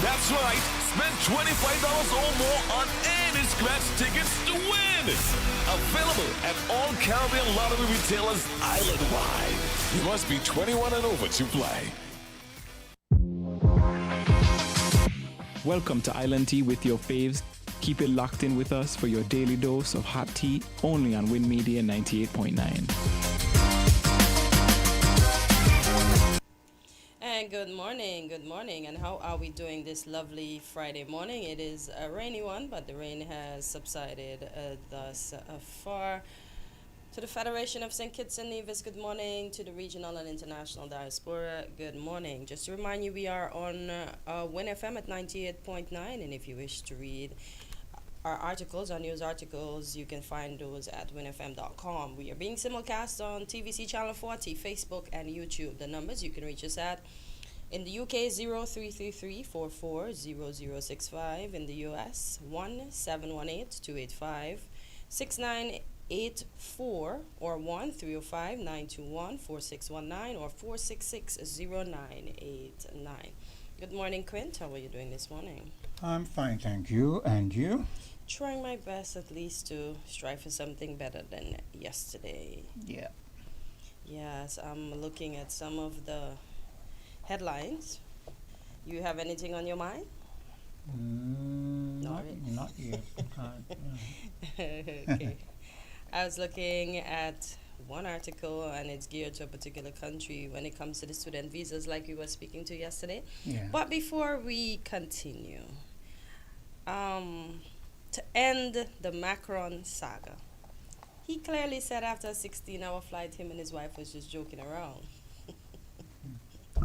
That's right. Spend $25 or more on any scratch tickets to win. Available at all Caribbean lottery retailers island-wide. You must be 21 and over to play. Welcome to Island Tea with your faves. Keep it locked in with us for your daily dose of hot tea only on Win Media 98.9. And good morning, and how are we doing this lovely Friday morning? It is a rainy one, but the rain has subsided thus far. To the Federation of St. Kitts and Nevis, good morning. To the regional and international diaspora, good morning. Just to remind you, we are on winnfm at 98.9, and if you wish to read our articles, our news articles, you can find those at winnfm.com. We are being simulcast on TVC Channel 40, Facebook, and YouTube. The numbers you can reach us at in the UK 0333440065, in the US 1-718-285-6984 or 1-305-921-4619 or 466-0989. Good morning, Quint. How are you doing this morning? I'm fine, thank you. And you? Trying my best at least to strive for something better than yesterday. Yeah. Yes, I'm looking at some of the headlines. You have anything on your mind? Not yet. Okay. I was looking at one article, and it's geared to a particular country when it comes to the student visas, like we were speaking to yesterday. Yeah. But before we continue, to end the Macron saga, he clearly said after a 16-hour flight, him and his wife was just joking around.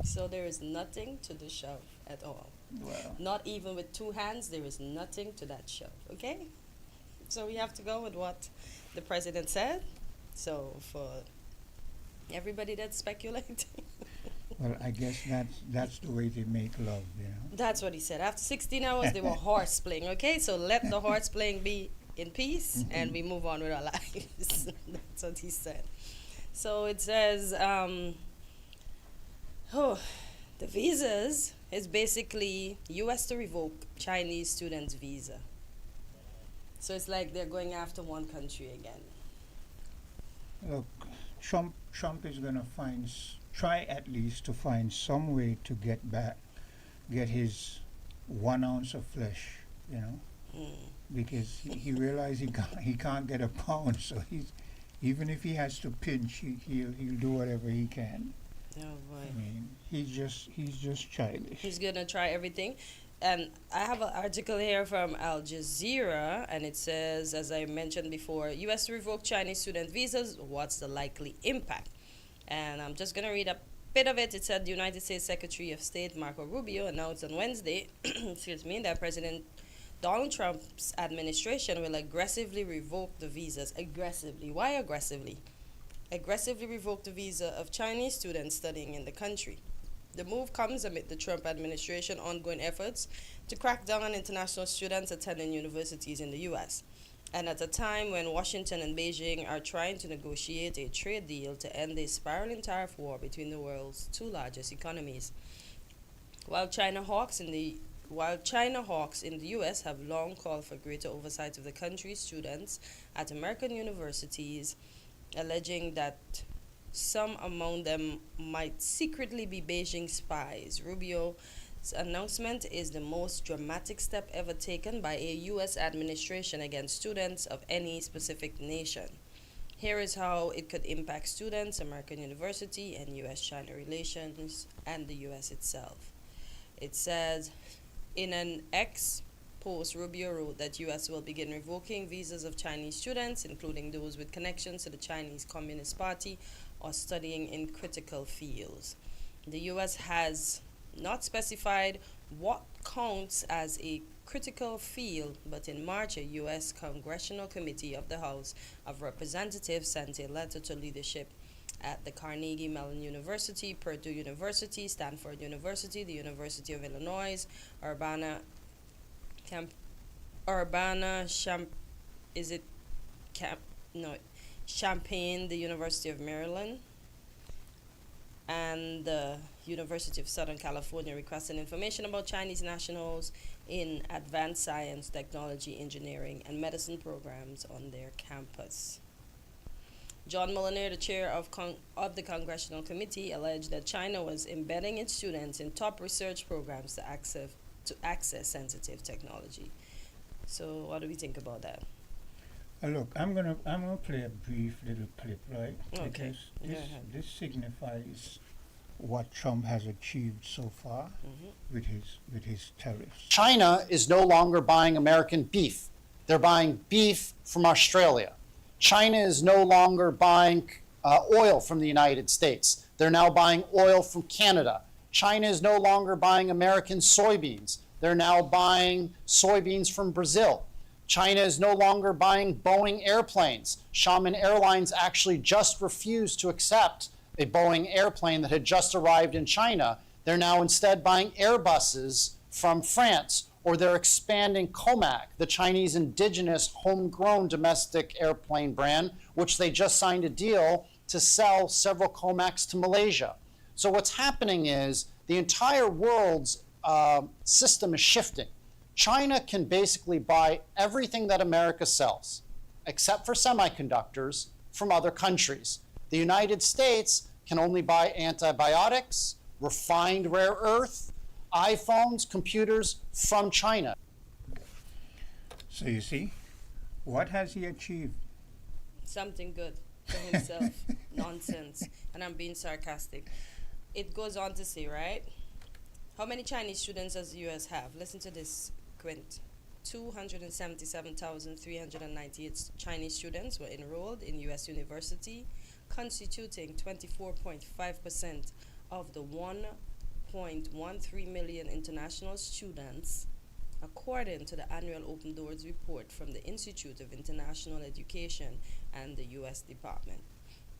So there is nothing to the shove at all. Well, Not even with two hands, there is nothing to that shove, okay? So we have to go with what the president said. So for everybody that's speculating, well, I guess that's the way they make love, you know. that's what he said. After 16 hours, they were horse playing, okay? So let the horse playing be in peace, and we move on with our lives. That's what he said. So it says, the visas is basically U.S. to revoke Chinese students' visa. So it's like they're going after one country again. Look, Trump is gonna try at least to find some way to get his 1 ounce of flesh, you know, because he realized he can't get a pound, so even if he has to pinch, he'll do whatever he can. Oh boy. I mean, he's just childish. He's gonna try everything. And I have an article here from Al Jazeera, and it says, as I mentioned before, U.S. to revoke Chinese student visas. What's the likely impact? And I'm just gonna read a bit of it. It said the United States Secretary of State Marco Rubio announced on Wednesday, that President Donald Trump's administration will aggressively revoke the visas. Aggressively. Why aggressively? Aggressively revoke the visa of Chinese students studying in the country. The move comes amid the Trump administration ongoing efforts to crack down on international students attending universities in the U.S., and at a time when Washington and Beijing are trying to negotiate a trade deal to end a spiraling tariff war between the world's two largest economies. While China hawks in the U.S. have long called for greater oversight of the country's students at American universities, alleging that some among them might secretly be Beijing spies. Rubio's announcement is the most dramatic step ever taken by a U.S. administration against students of any specific nation. Here is how it could impact students, American university, and U.S.-China relations, and the U.S. itself. It says, in an X post, Rubio wrote that U.S. will begin revoking visas of Chinese students, including those with connections to the Chinese Communist Party or studying in critical fields. The U.S. has not specified what counts as a critical field, but in March, a U.S. Congressional Committee of the House of Representatives sent a letter to leadership at the Carnegie Mellon University, Purdue University, Stanford University, the University of Illinois, Champaign, the University of Maryland, and the University of Southern California, requesting information about Chinese nationals in advanced science, technology, engineering, and medicine programs on their campus. John Moliner, the chair of the Congressional Committee, alleged that China was embedding its students in top research programs to access sensitive technology. So, what do we think about that? Look, I'm gonna play a brief little clip, right? Okay. Because this signifies what Trump has achieved so far with his tariffs. China is no longer buying American beef. They're buying beef from Australia. China is no longer buying oil from the United States. They're now buying oil from Canada. China is no longer buying American soybeans. They're now buying soybeans from Brazil. China is no longer buying Boeing airplanes. Xiamen Airlines actually just refused to accept a Boeing airplane that had just arrived in China. They're now instead buying Airbuses from France, or they're expanding Comac, the Chinese indigenous homegrown domestic airplane brand, which they just signed a deal to sell several Comacs to Malaysia. So what's happening is the entire world's system is shifting. China can basically buy everything that America sells, except for semiconductors, from other countries. The United States can only buy antibiotics, refined rare earth, iPhones, computers from China. So you see, what has he achieved? Something good for himself. Nonsense. And I'm being sarcastic. It goes on to say, right? How many Chinese students does the U.S. have? Listen to this, Quint. 277,398 Chinese students were enrolled in U.S. university, constituting 24.5% of the 1.13 million international students, according to the annual Open Doors report from the Institute of International Education and the U.S. Department.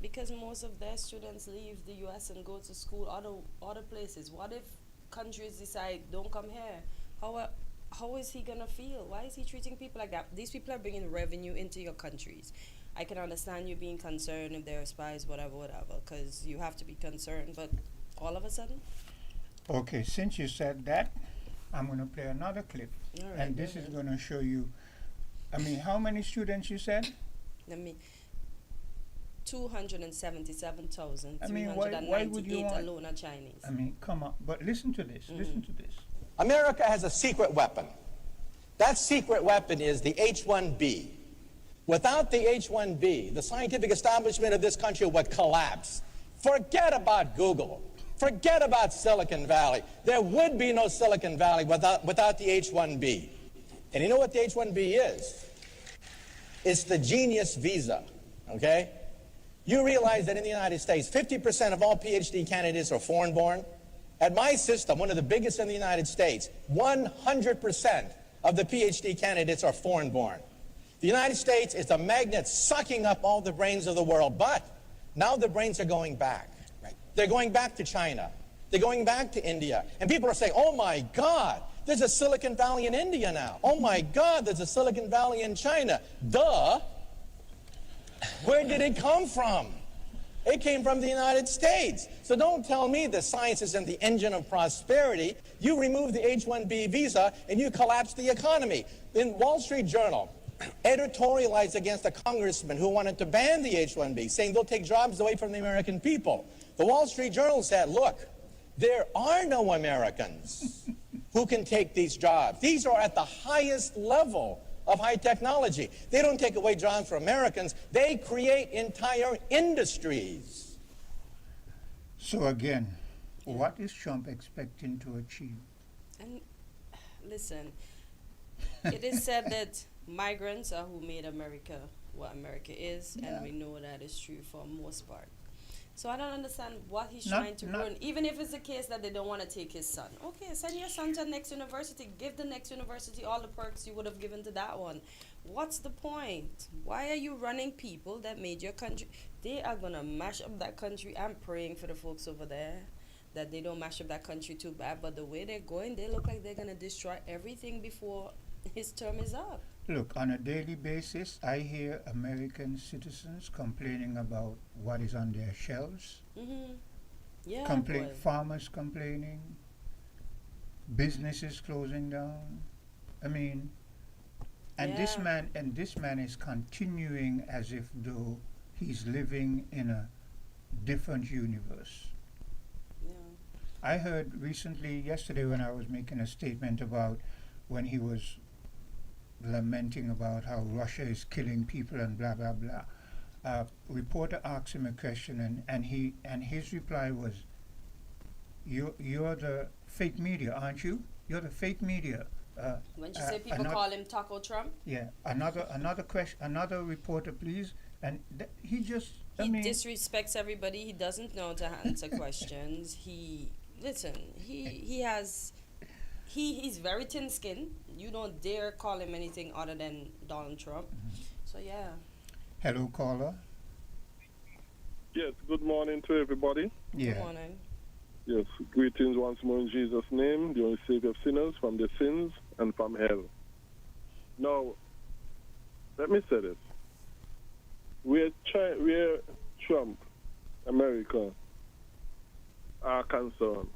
Because most of their students leave the U.S. and go to school other places. What if countries decide, don't come here? How is he gonna feel? Why is he treating people like that? These people are bringing revenue into your countries. I can understand you being concerned if they're spies, whatever, because you have to be concerned. But all of a sudden, Okay, since you said that, I'm going to play another clip. All right, And go this is ahead. going to show you, I mean, how many students you said? let me. I mean, why would you 277,398 want- alone are Chinese. I mean, come on. But listen to this. Listen to this. America has a secret weapon. That secret weapon is the H-1B. Without the H-1B, the scientific establishment of this country would collapse. Forget about Google. Forget about Silicon Valley. There would be no Silicon Valley without the H-1B. And you know what the H-1B is? It's the genius visa, okay? You realize that in the United States, 50% of all PhD candidates are foreign-born? At my system, one of the biggest in the United States, 100% of the PhD candidates are foreign-born. The United States is a magnet sucking up all the brains of the world, but now the brains are going back. They're going back to China. They're going back to India. And people are saying, oh my God, there's a Silicon Valley in India now. Oh my God, there's a Silicon Valley in China. Duh. Where did it come from? It came from the United States. So don't tell me that science isn't the engine of prosperity. You remove the H-1B visa and you collapse the economy. In Wall Street Journal, editorialized against a congressman who wanted to ban the H-1B, saying they'll take jobs away from the American people. The Wall Street Journal said, look, there are no Americans who can take these jobs. These are at the highest level of high technology. They don't take away jobs from Americans. They create entire industries. So again, what is Trump expecting to achieve? And listen, it is said that migrants are who made America what America is, and we know that is true for most part. So I don't understand what he's trying to ruin. Even if it's the case that they don't want to take his son. Okay, send your son to the next university. Give the next university all the perks you would have given to that one. What's the point? Why are you running people that made your country? They are going to mash up that country. I'm praying for the folks over there that they don't mash up that country too bad. But the way they're going, they look like they're going to destroy everything before his term is up. Look, on a daily basis, I hear American citizens complaining about what is on their shelves. Yeah, Complain, boy. farmers complaining, businesses closing down. I mean, Yeah. and this man is continuing as if though he's living in a different universe. Yeah. I heard recently, yesterday, when I was making a statement about when he was lamenting about how Russia is killing people and blah blah blah. A reporter asked him a question, and his reply was, "You're the fake media, aren't you? You're the fake media." When she say people Another, call him Taco Trump, yeah, another question, another reporter, please. And he just, I he mean, disrespects everybody. He doesn't know to answer questions. He listen. He has he's very thin skinned. You don't dare call him anything other than Donald Trump. So yeah. hello caller. Yes, good morning to everybody. Good Yeah, morning. Yes, greetings once more in Jesus' name, the only Savior of sinners from their sins and from hell. Now, let me say this. Where Trump, America, are concerned,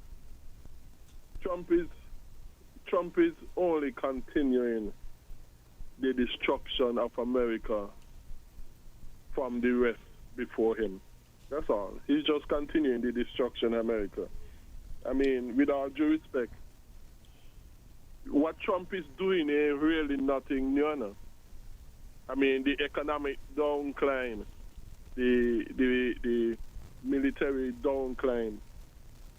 Trump is only continuing the destruction of America from the rest before him. That's all. He's just continuing the destruction of America. I mean, with all due respect, what Trump is doing ain't really nothing new. No. I mean, the economic downcline, the military downcline,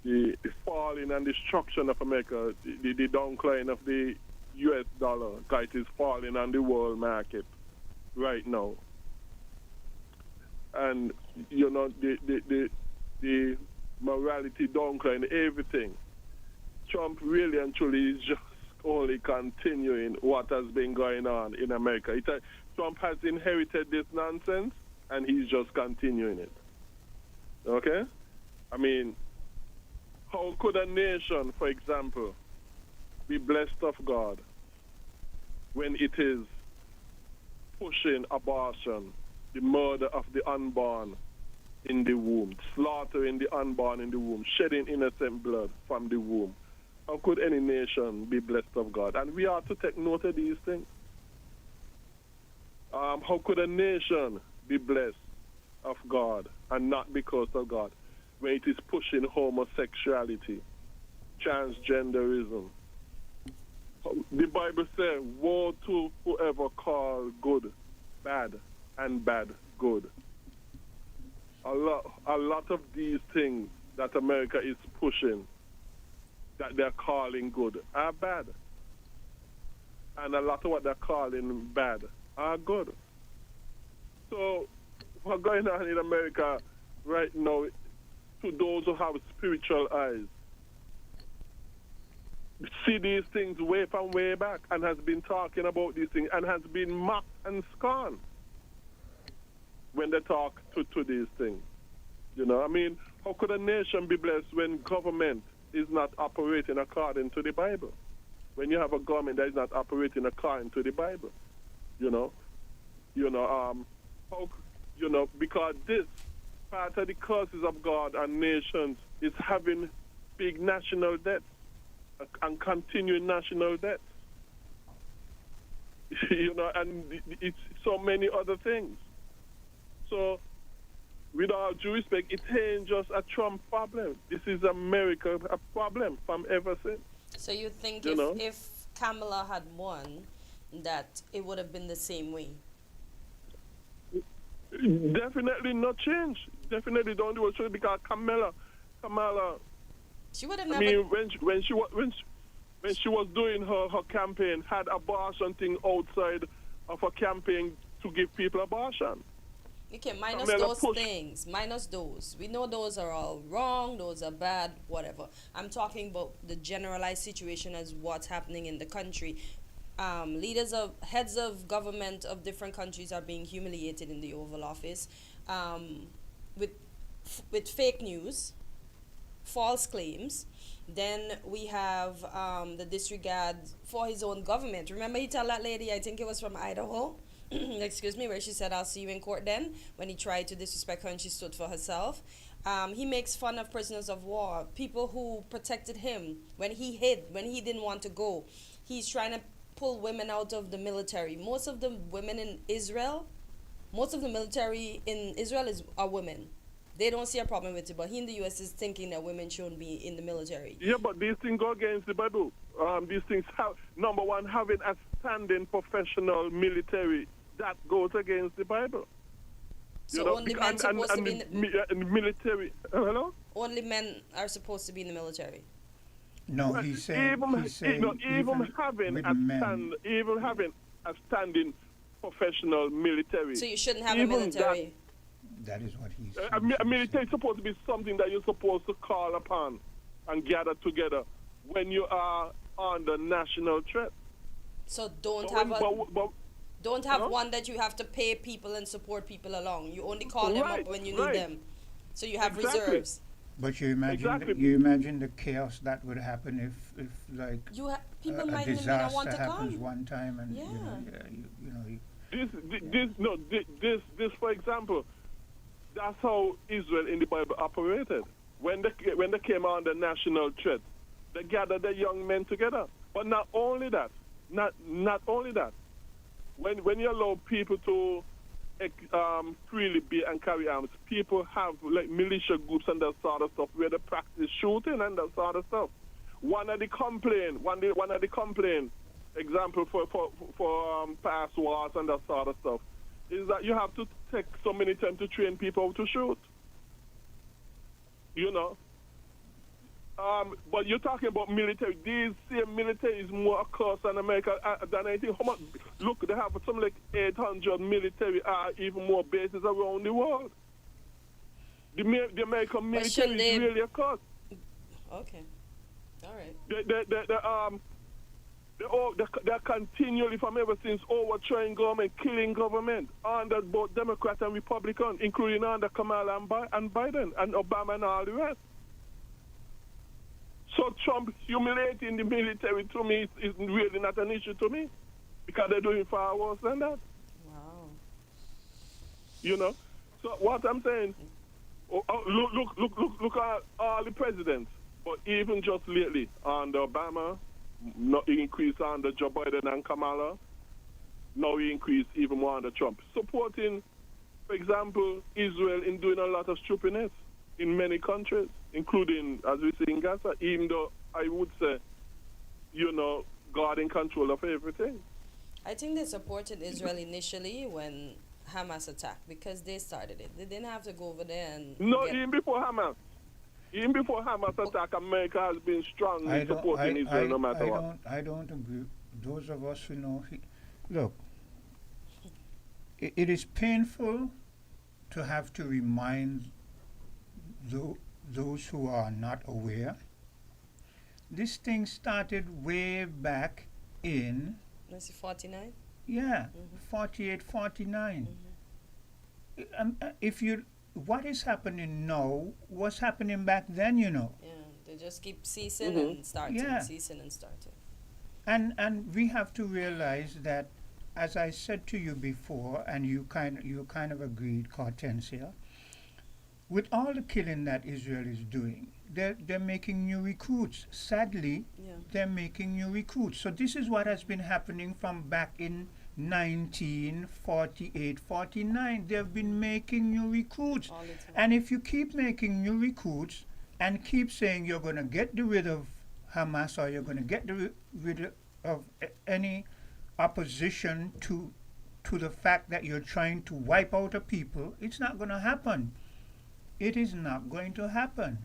the falling and destruction of America, the downcline of the U.S. dollar, because it is falling on the world market right now. And you know the morality downcline, everything. Trump really and truly is just only continuing what has been going on in America. Trump has inherited this nonsense, and he's just continuing it. Okay? I mean, how could a nation, for example, be blessed of God when it is pushing abortion, the murder of the unborn in the womb, slaughtering the unborn in the womb, shedding innocent blood from the womb? How could any nation be blessed of God? And we are to take note of these things. How could a nation be blessed of God and not because of God when it is pushing homosexuality, transgenderism? The Bible says, woe to whoever calls good bad and bad good. A lot of these things that America is pushing, that they're calling good, are bad. And a lot of what they're calling bad are good. So what's going on in America right now, to those who have spiritual eyes, see these things way from way back and has been talking about these things and has been mocked and scorned when they talk to these things. You know, I mean, how could a nation be blessed when government is not operating according to the Bible? When you have a government that is not operating according to the Bible, because this part of the curses of God and nations is having big national debt and continuing national debt. And it's so many other things. So, with all due respect, it ain't just a Trump problem. This is America a problem from ever since. So you think You if Kamala had won, that it would have been the same way? Definitely not change. Definitely don't do it because Kamala, She would have I never. mean, when she was doing her campaign, had abortion thing outside of her campaign to give people abortion. Okay, minus Kamala those pushed. things. Minus those. We know those are all wrong, those are bad, whatever. I'm talking about the generalized situation as what's happening in the country. Heads of government of different countries are being humiliated in the Oval Office with fake news, false claims. Then we have the disregard for his own government. Remember, he told that lady, I think it was from Idaho, excuse me, where she said, "I'll see you in court." Then, when he tried to disrespect her and she stood for herself, he makes fun of prisoners of war, people who protected him when he hid, when he didn't want to go. He's trying to pull women out of the military. Most of the women in Israel, most of the military in Israel are women. They don't see a problem with it, but he in the U.S. is thinking that women shouldn't be in the military. Yeah, but these things go against the Bible. These things have, number one, having a standing professional military, that goes against the Bible. So only men supposed to be in the military. Hello? only men are supposed to be in the military. No, Well, he's saying, even having a standing professional military. So you shouldn't have a Even military. that is what he's A military is supposed to be something that you're supposed to call upon and gather together when you are under national threat. So don't But have when- a but- don't have Huh? one that you have to pay people and support people along. You only call them Right, up when you right. need them. So you have Exactly. reserves. But you imagine, Exactly. you imagine the chaos that would happen if like People a might even not want disaster to happens come. one time, and Yeah. This, for example, that's how Israel in the Bible operated. When they came under national threat, they gathered the young men together. But not only that, not only that. When you allow people to freely be and carry arms, people have like militia groups and that sort of stuff where they practice shooting and that sort of stuff. One of the complaint, example for past wars and that sort of stuff, is that you have to take so many time to train people how to shoot. You know. But you're talking about military. These same military is more across in America than anything. How much? Look, they have something like 800 military, even more bases around the world. The American military is they- really across. Okay. All right. They're continually, from ever since, overthrowing government, killing government under both Democrat and Republican, including under Kamala and Biden and Obama and all the rest. So Trump humiliating the military to me is really not an issue to me, because they're doing far worse than that. Wow. You know. So what I'm saying, look at all the presidents, but even just lately under Obama, not increase under Joe Biden and Kamala, now he increased even more under Trump, supporting, for example, Israel in doing a lot of stupidness in many countries, including, as we see in Gaza, even though I would say, God in control of everything. I think they supported Israel initially when Hamas attacked because they started it. They didn't have to go over there and Even before Hamas. Even before Hamas attack, America has been strongly supporting Israel no matter what. I don't agree. Those of us who know, look, it is painful to have to remind those who are not aware. This thing started way back in, 1949. yeah, 48, 49. What is happening now was happening back then, Yeah, they just keep ceasing and starting, Yeah. ceasing and starting. And we have to realize that, as I said to you before, and you kind of agreed, Hortensia, with all the killing that Israel is doing, they're making new recruits. Sadly, Yeah. they're making new recruits. So this is what has been happening from back in 1948, 49. They've been making new recruits. All the time. And if you keep making new recruits and keep saying you're going to get rid of Hamas, or you're going to get rid of any opposition to the fact that you're trying to wipe out a people, it's not going to happen. It is not going to happen.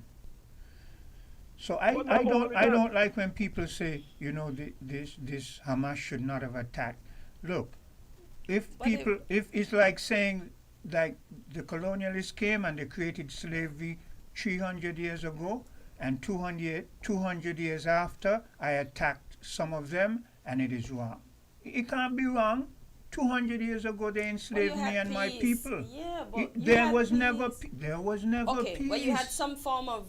So I don't like when people say, this Hamas should not have attacked. Look, if it's like saying, like, the colonialists came and they created slavery 300 years ago, and 200 years after, I attacked some of them, and it is wrong. It can't be wrong. 200 years ago, they enslaved me and my people. Yeah, but There was never peace. Okay, but you had some form of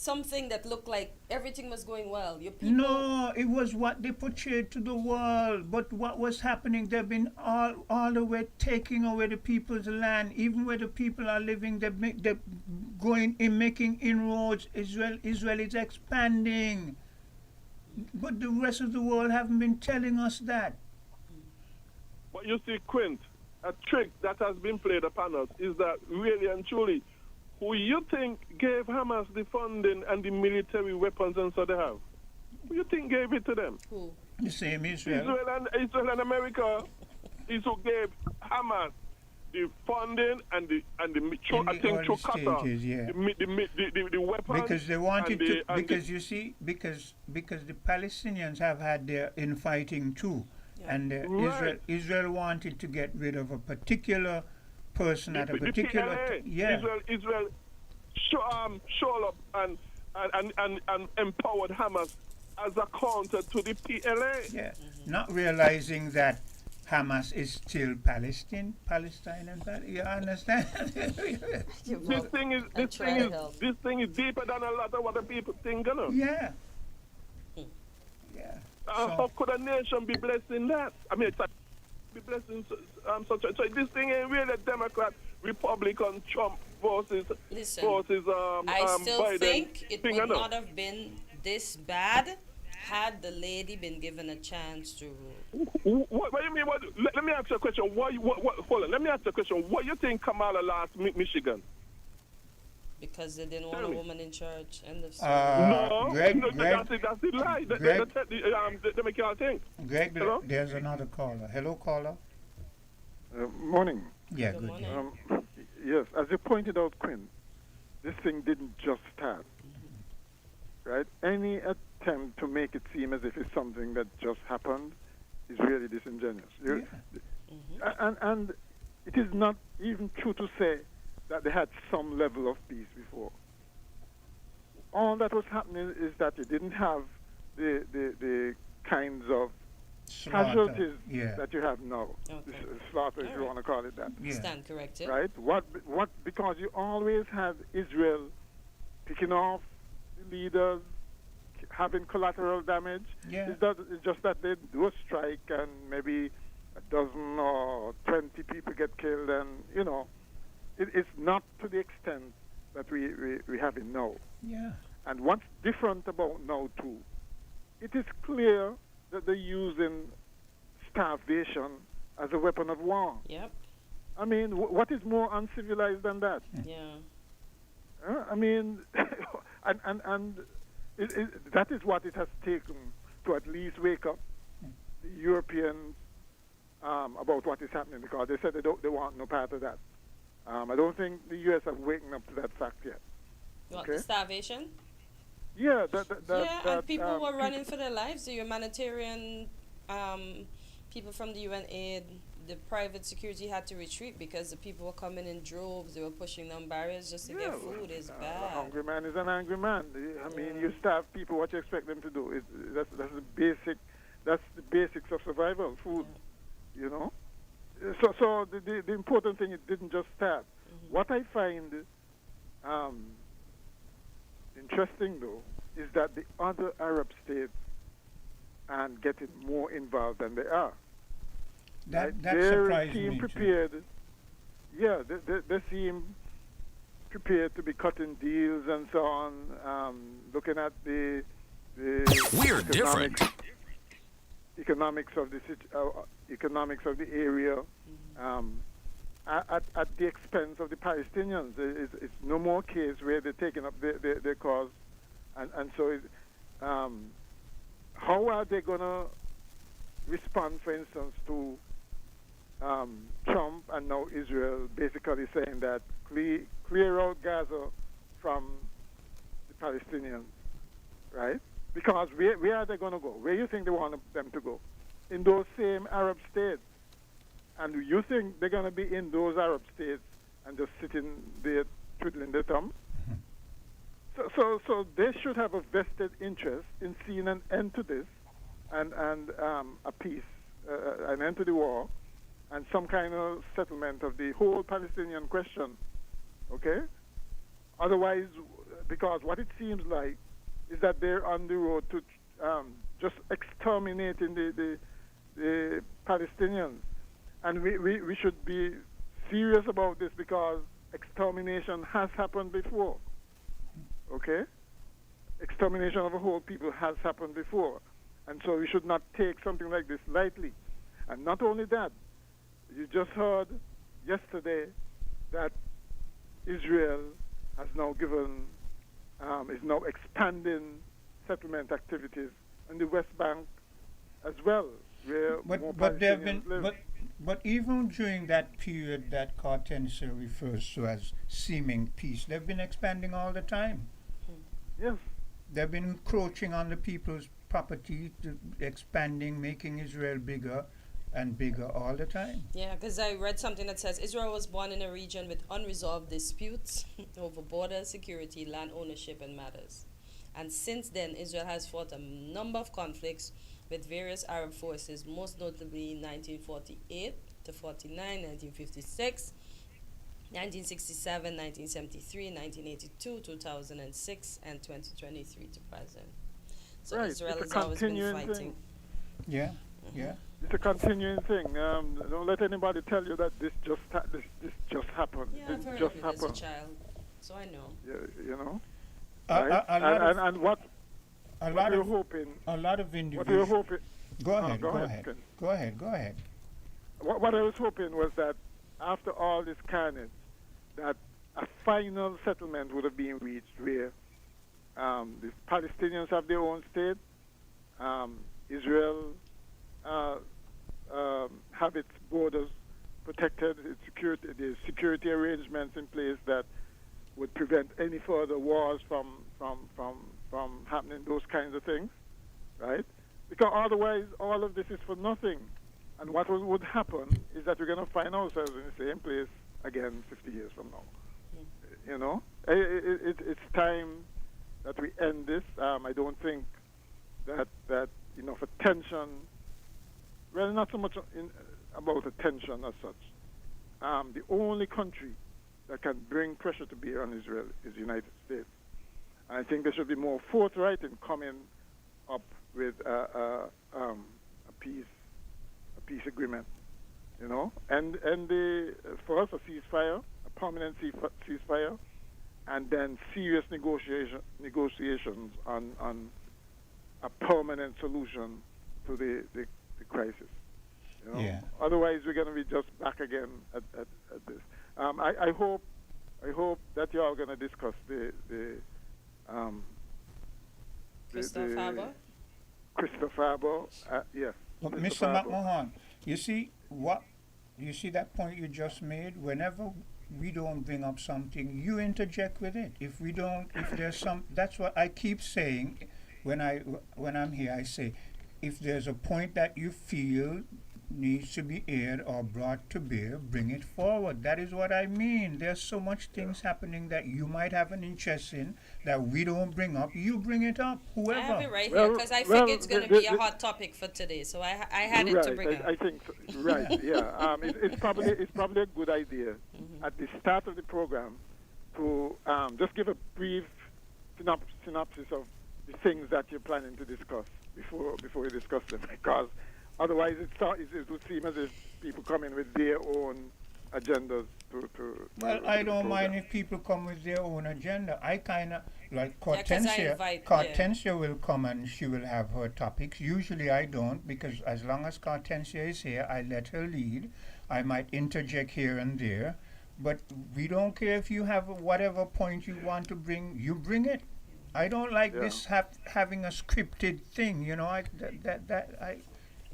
something that looked like everything was going well. Your people. No, it was what they portrayed to the world. But what was happening, they've been all the way taking away the people's land, even where the people are living. They're going in, making inroads. Israel is expanding. But the rest of the world haven't been telling us that. But you see, Quint, a trick that has been played upon us is that really and truly, who you think gave Hamas the funding and the military weapons and so they have? Who you think gave it to them? Who? The same Israel. Israel and America is who gave Hamas the funding and the I think through Qatar, stages, yeah. the weapons. Because they wanted and to. the- and Because the- you see, because the Palestinians have had their infighting too, Yeah. and Right. Israel wanted to get rid of a particular person at a the particular. PLA, Yeah. Israel showed up and empowered Hamas as a counter to the PLA. Yeah, not realizing that Hamas is still Palestine, you understand? This thing is deeper than a lot of what the people think, you know. Yeah. Yeah. How could a nation be blessed in that? I mean, it's be blessed in such a. So this thing ain't really Democrat, Republican, Trump versus Listen, I still Biden think it thing, would you know. not have been this bad had the lady been given a chance to rule. What do you mean? Let me ask you a question. Hold on. Let me ask you a question. What do you think Kamala lost Michigan? Because they didn't want a woman in charge. End of story. No, Greg, that's the lie. Greg? They make y'all think. Greg, Hello? there's another caller. Hello, caller. Morning. Yeah, Good good. morning. Yes, as you pointed out, Quinn, this thing didn't just start. Right? Any attempt to make it seem as if it's something that just happened is really disingenuous. And it is not even true to say that they had some level of peace before. All that was happening is that you didn't have the kinds of casualties that you have now. Okay. Slaughter, if All you right. want to call it that. Yeah. Stand corrected. Right? What? Because you always had Israel picking off the leaders, having collateral damage. Yeah. It's just that they do a strike and maybe a dozen or 20 people get killed, and it's not to the extent that we have it now. Yeah. And what's different about now too, it is clear that they're using starvation as a weapon of war. Yep. I mean, what is more uncivilized than that? Yeah. I mean, and that is what it has taken to at least wake up the Europeans about what is happening, because they said they want no part of that. I don't think the U.S. have waken up to that fact yet. You want Okay. the starvation? Yeah, And people were running for their lives. The humanitarian people from the UN aid, the private security had to retreat because the people were coming in droves. They were pushing down barriers just to get food. It's A bad. hungry man is an angry man. I mean, you starve people. What you expect them to do? That's the basic. That's the basics of survival. Food. You know. So the important thing, it didn't just start. What I find interesting though is that the other Arab states are getting more involved than they are. That They surprised seem me. prepared. Yeah, they seem prepared to be cutting deals and so on. Looking at the We're different. economics of the area, at the expense of the Palestinians. It's no more case where they're taking up their cause, and so how are they going to respond, for instance, to Trump and now Israel basically saying that clear out Gaza from the Palestinians, right? Because where are they going to go? Where do you think they want them to go? In those same Arab states. And you think they're going to be in those Arab states and just sitting there twiddling their thumbs? So they should have a vested interest in seeing an end to this and a peace, an end to the war, and some kind of settlement of the whole Palestinian question. Okay? Otherwise, because what it seems like is that they're on the road to just exterminating the Palestinians. And we should be serious about this because extermination has happened before. Okay? Extermination of a whole people has happened before. And so we should not take something like this lightly. And not only that, you just heard yesterday that Israel has now is now expanding settlement activities in the West Bank as well, where more But there have Palestinians been, live. but even during that period that Cartensia refers to as seeming peace, they've been expanding all the time. Yes. They've been encroaching on the people's property, expanding, making Israel bigger and bigger all the time. Yeah, because I read something that says Israel was born in a region with unresolved disputes over border security, land ownership, and matters. And since then, Israel has fought a number of conflicts with various Arab forces, most notably 1948 to 49, 1956, 1967, 1973, 1982, 2006, and 2023 to present. So Right, Israel it's has a always been continuing fighting. thing. Yeah, yeah. It's a continuing thing. Don't let anybody tell you that this just happened. Yeah, It I've heard just of it as a happened. child, so I know. You know. A Right? And what lot we're of hoping, a lot of what we're individuals. hoping. Go ahead. go Go ahead, ahead. Ken. Go ahead. Go ahead. What I was hoping was that after all this carnage, that a final settlement would have been reached where the Palestinians have their own state, Israel have its borders protected, its security, the security arrangements in place that would prevent any further wars from happening, those kinds of things, right? Because otherwise, all of this is for nothing. And what would happen is that we're going to find ourselves in the same place again 50 years from now. You know, it's time that we end this. I don't think that enough attention. Well, not so much about attention as such. The only country that can bring pressure to bear on Israel is the United States. I think they should be more forthright in coming up with a peace agreement, you know, and for us a ceasefire, a permanent ceasefire, and then serious negotiations on a permanent solution to the crisis. You know? Yeah. Otherwise, we're going to be just back again at this. I hope that you are going to discuss the Kristoff Harbor? Kristoff Harbor, yes. But Kristoff Mr. Harbor. McMahon, you see that point you just made? Whenever we don't bring up something, you interject with it. If there's some, that's what I keep saying when I'm here. I say, if there's a point that you feel needs to be aired or brought to bear, bring it forward. That is what I mean. There's so much things happening that you might have an interest in that we don't bring up. You bring it up, whoever. I have it right here Well, because I well, figure it's going to be a hot topic for today, so I had it to bring up. I think so. Right. Yeah. It's probably a good idea at the start of the program to just give a brief synopsis of the things that you're planning to discuss before you discuss them, because otherwise it would seem as if people come in with their own agendas to Well, I don't program. mind if people come with their own agenda. I kind of like 'cause I Hortensia. invite- Hortensia will come and she will have her topics. Usually I don't, because as long as Hortensia is here, I let her lead. I might interject here and there, but we don't care if you have whatever point you want to bring. You bring it. I don't like Yeah. this having a scripted thing. You know,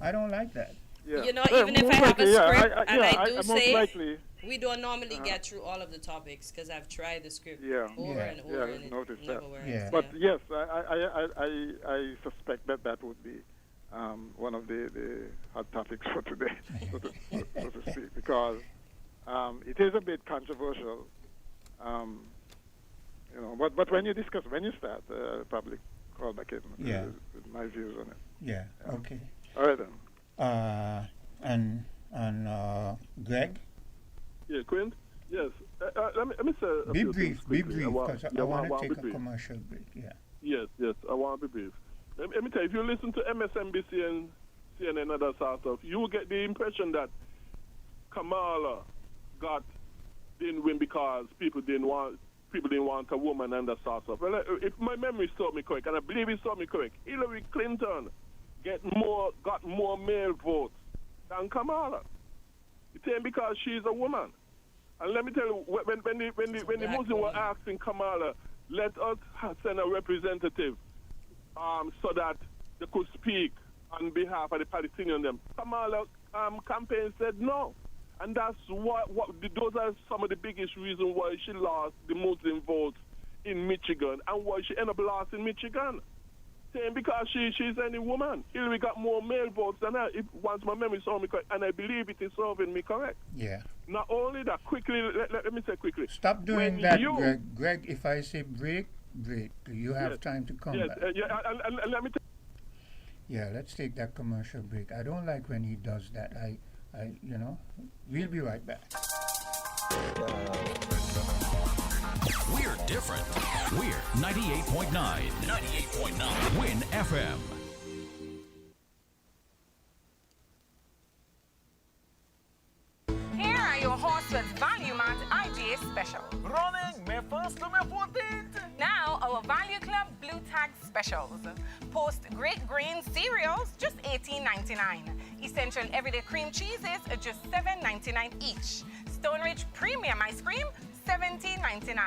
I don't like that. Yeah. You know, Well, even if most I have a likely, yeah, script and I do most say likely, we don't normally get through all of the topics because I've tried the script Yeah. over Yeah. and over Yeah, and I've it noticed never that. works. Yeah. But yes, I suspect that would be one of the hot topics for today, so to speak, because it is a bit controversial. You know, but when you start, probably call back in Yeah. with my views on it. Yeah. Okay. All right then. And Greg. Yeah, Quint? Yes. let me say a Be few brief, things be quickly. brief, because I want to be take a brief. commercial break. Yeah. Yes, I want to be brief. Let me tell you, if you listen to MSNBC and CNN and other sort of stuff, you will get the impression that Kamala didn't win because people didn't want a woman and that sort of stuff. Well, if my memory serves me correct, and I believe it serves me correct, Hillary Clinton got more male votes than Kamala. It's saying because she's a woman. And let me tell you, when the Muslims were asking Kamala, let us send a representative so that they could speak on behalf of the Palestinians, Kamala campaign said no. And that's those are some of the biggest reasons why she lost the Muslim votes in Michigan and why she ended up lost in Michigan. Saying because she's any woman. Hillary got more male votes than her, once my memory serves me correct, and I believe it is serving me correct. Yeah. Not only that, quickly, let me say quickly. Stop doing when that, you, Greg. Greg, if I say break, you have time to come back. And let me tell Yeah, let's take that commercial break. I don't like when he does that. We'll be right back. We're different. We're 98.9. 98.9. Win FM. Here are your Horsewood's Value Mart IGA special. Running May 1st to May 14th. Now, our Value Club Blue Tag specials. Post Great Grain cereals, just $18.99. Essential Everyday Cream Cheeses, just $7.99 each. Stone Ridge Premium Ice Cream, $17.99.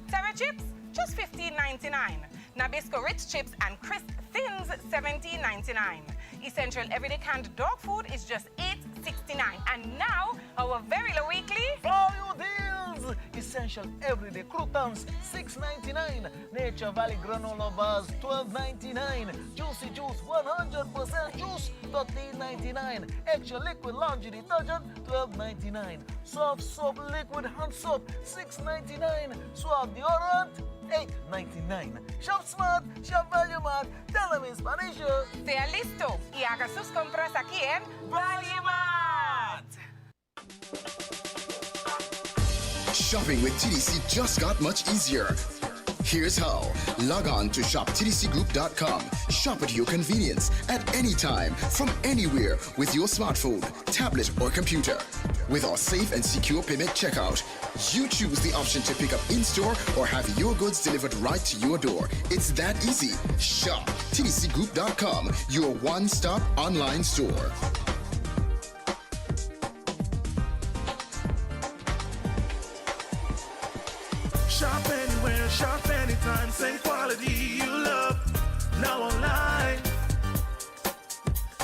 Terra Chips, just $15.99. Nabisco Ritz Chips and Crisp Thins, $17.99. Essential Everyday Canned Dog Food is just $8.69. And now, our very low weekly Value deals! Essential Everyday Croutons, $6.99. Nature Valley Granola Bars, $12.99. Juicy Juice, 100% juice, $13.99. Extra Liquid Laundry Detergent, $12.99. Soft Soap Liquid Hand Soap, $6.99. Suave Deodorant, $8.99. Shop Smart, Shop Value Mart, tell them in Spanish. Sea listo y haga sus compras aquí en Value Mart. Shopping with TDC just got much easier. Here's how. Log on to shoptdcgroup.com. Shop at your convenience at any time, from anywhere, with your smartphone, tablet, or computer. With our safe and secure payment checkout, you choose the option to pick up in-store or have your goods delivered right to your door. It's that easy. Shop tdcgroup.com, your one-stop online store. Shop anywhere, shop anytime, same quality you love. Now online.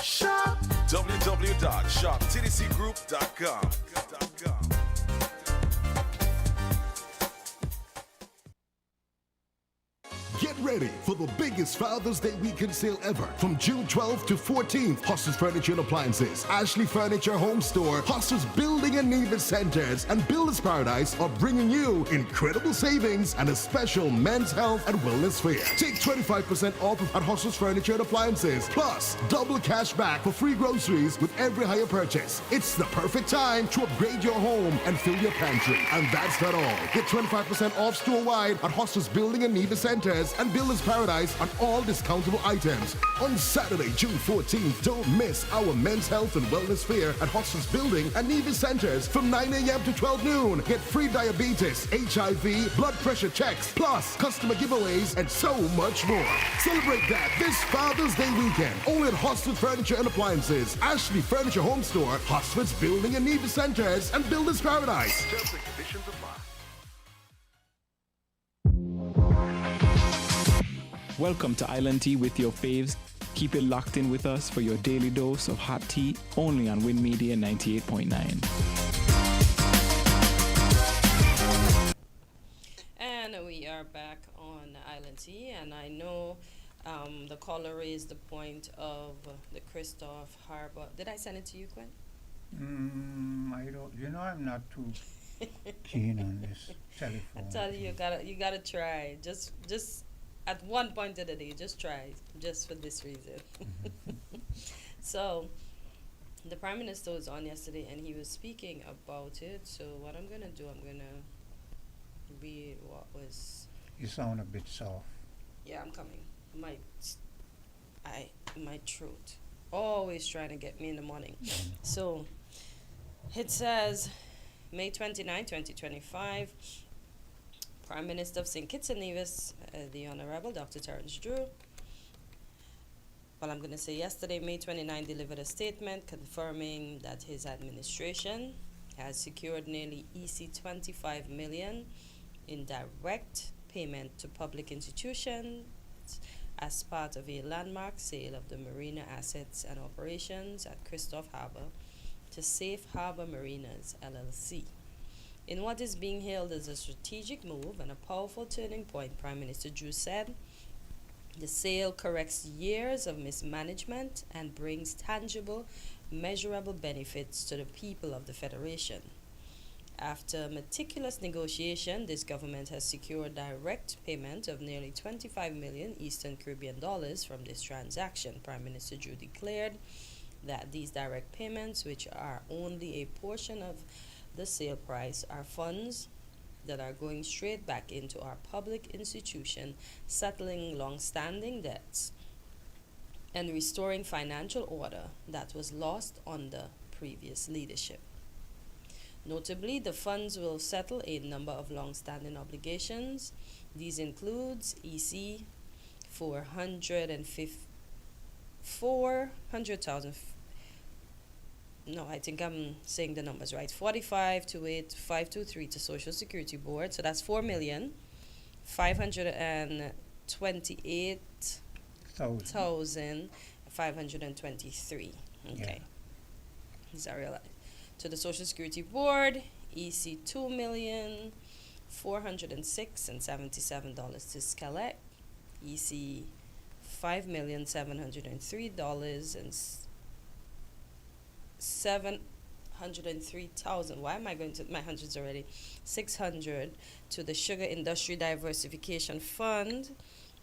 Shop www.shoptdcgroup.com. Get ready for the biggest Father's Day weekend sale ever. From June 12th to 14th, Hostel's Furniture and Appliances, Ashley Furniture Home Store, Hostel's Building and Nevis Centers, and Builders Paradise are bringing you incredible savings and a special men's health and wellness fair. Take 25% off at Hostel's Furniture and Appliances, plus double cash back for free groceries with every higher purchase. It's the perfect time to upgrade your home and fill your pantry. And that's not all. Get 25% off store-wide at Hostel's Building and Nevis Centers and Builders Paradise on all discountable items. On Saturday, June 14th, don't miss our men's health and wellness fair at Hostel's Building and Nevis Centers from 9 a.m. to 12 noon. Get free diabetes, HIV, blood pressure checks, plus customer giveaways and so much more. Celebrate that this Father's Day weekend only at Hostel's Furniture and Appliances, Ashley Furniture Home Store, Hostel's Building and Nevis Centers, and Builders Paradise. terms and conditions apply. Welcome to Island Tea with your faves. Keep it locked in with us for your daily dose of hot tea, only on Win Media 98.9. And we are back on Island Tea, and I know the caller raised the point of the Kristoff Harbor. Did I send it to you, Quinn? I don't. I'm not too keen on this telephone. I tell you, you gotta try. Just at one point of the day, just try, just for this reason. So, the Prime Minister was on yesterday, and he was speaking about it. So what I'm gonna do, I'm gonna read what was. You sound a bit soft. Yeah, I'm coming. My throat always trying to get me in the morning. So it says May 29, 2025. Prime Minister of St. Kitts and Nevis, the Honorable Dr. Terence Drew. Well, I'm going to say yesterday, May 29, delivered a statement confirming that his administration has secured nearly EC 25 million in direct payment to public institutions as part of a landmark sale of the marina assets and operations at Kristoff Harbor to Safe Harbor Marinas, LLC. In what is being hailed as a strategic move and a powerful turning point, Prime Minister Drew said, the sale corrects years of mismanagement and brings tangible, measurable benefits to the people of the Federation. After meticulous negotiation, this government has secured direct payment of nearly 25 million Eastern Caribbean dollars from this transaction. Prime Minister Drew declared that these direct payments, which are only a portion of the sale price, are funds that are going straight back into our public institution, settling long-standing debts and restoring financial order that was lost under previous leadership. Notably, the funds will settle a number of long-standing obligations. These includes EC 400,000. No, I think I'm saying the numbers right. 45,28523 to Social Security Board. So that's 4,528,523. Okay. Is that real? To the Social Security Board, EC $2,406,77 to Skelec, EC $5,703,703,000. Why am I going to my hundreds already? 600 to the Sugar Industry Diversification Fund,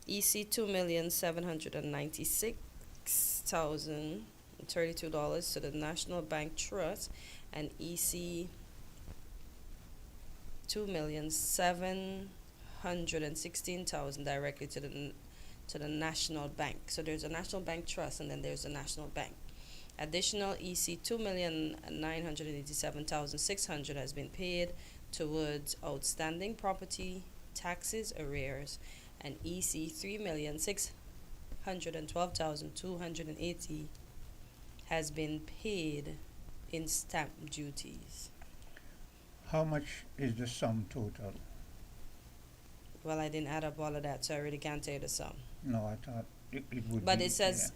EC $2,796,032 to the National Bank Trust, and EC $2,716,000 directly to the National Bank. So there's a National Bank Trust, and then there's a National Bank. Additional EC $2,987,600 has been paid towards outstanding property taxes arrears, and EC $3,612,280 has been paid in stamp duties. How much is the sum total? Well, I didn't add up all of that, so I really can't tell you the sum. No, I thought it would But be, it says,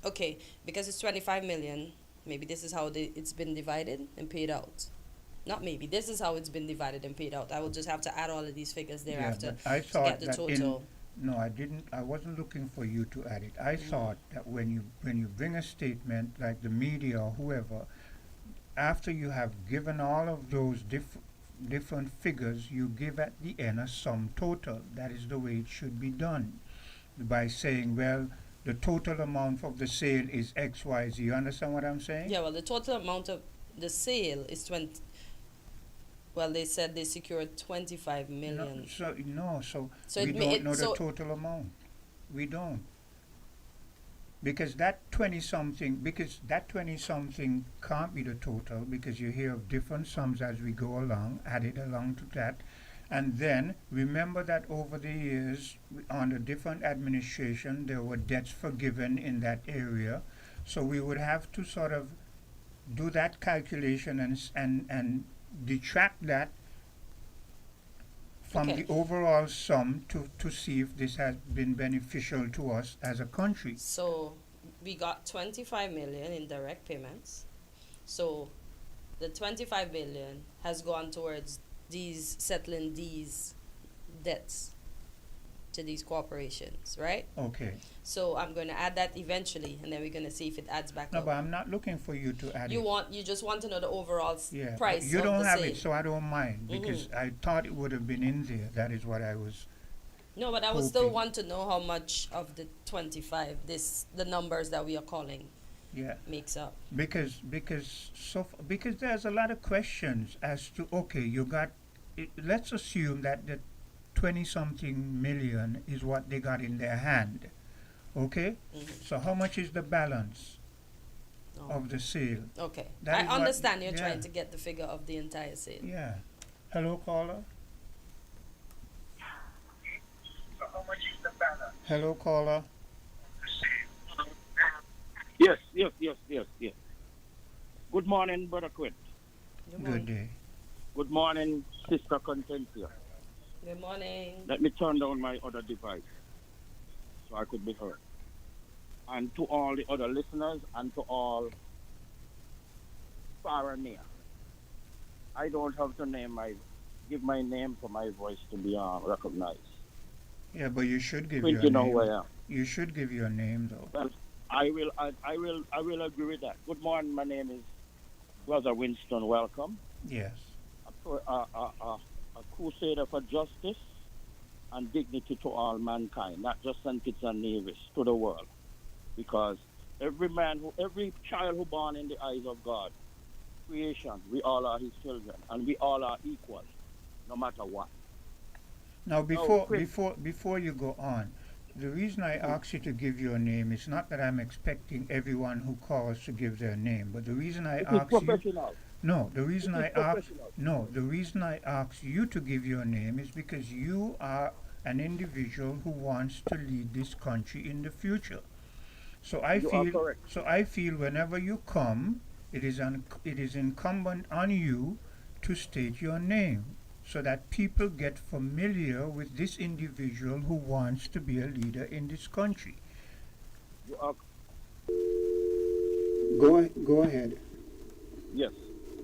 okay, because it's 25 million, maybe this is how it's been divided and paid out. Not maybe, this is how it's been divided and paid out. I will just have to add all of these figures thereafter I to thought get the that total. no, I didn't. I wasn't looking for you to add it. I thought that when you bring a statement like the media or whoever, after you have given all of those different figures, you give at the end a sum total. That is the way it should be done, by saying, well, the total amount of the sale is X, Y, Z. You understand what I'm saying? Yeah, well, the total amount of the sale is 20. Well, they said they secured 25 million. So So we it don't know the total amount. We don't. Because that 20-something can't be the total, because you hear of different sums as we go along, added along to that. And then remember that over the years, under different administration, there were debts forgiven in that area. So we would have to sort of do that calculation and detract that from the overall sum to see if this has been beneficial to us as a country. So we got 25 million in direct payments. So the 25 billion has gone towards settling these debts to these corporations, right? Okay. So I'm going to add that eventually, and then we're going to see if it adds back No, up. but I'm not looking for you to add it. You just want to know the overall Yeah, price. you of don't the have sale. it, so I don't mind, because I thought it would have been in there. That is what I was. No, but I would still want to know how much of the 25 the numbers that we are calling makes up. Because there's a lot of questions as to, okay, you got let's assume that the 20 something million is what they got in their hand. Okay? So how much is the balance of the sale? Okay. That I is what- understand you're yeah. trying to get the figure of the entire sale. Yeah. Hello, caller. Hello, caller. Yes. Good morning, Brother Quinn. Good day. Good morning, Sister Contentia. Good morning. Let me turn down my other device so I could be heard. And to all the other listeners and to all far and near. I don't have to give my name for my voice to be recognized. Yeah, but you should give Quinn, your you know name. who I am. You should give your name, though. Well, I will agree with that. Good morning. My name is Brother Winston. Welcome. Yes. A crusader for justice and dignity to all mankind, not just St. Kitts and Nevis, to the world. Because every child who born in the eyes of God, creation, we all are his children, and we all are equal, no matter what. Now, before you go on, the reason I ask you to give your name is not that I'm expecting everyone who calls to give their name, but the reason I ask you. No, the reason I ask you to give your name is because you are an individual who wants to lead this country in the future. So I feel whenever you come, it is incumbent on you to state your name so that people get familiar with this individual who wants to be a leader in this country. Go ahead. Yes.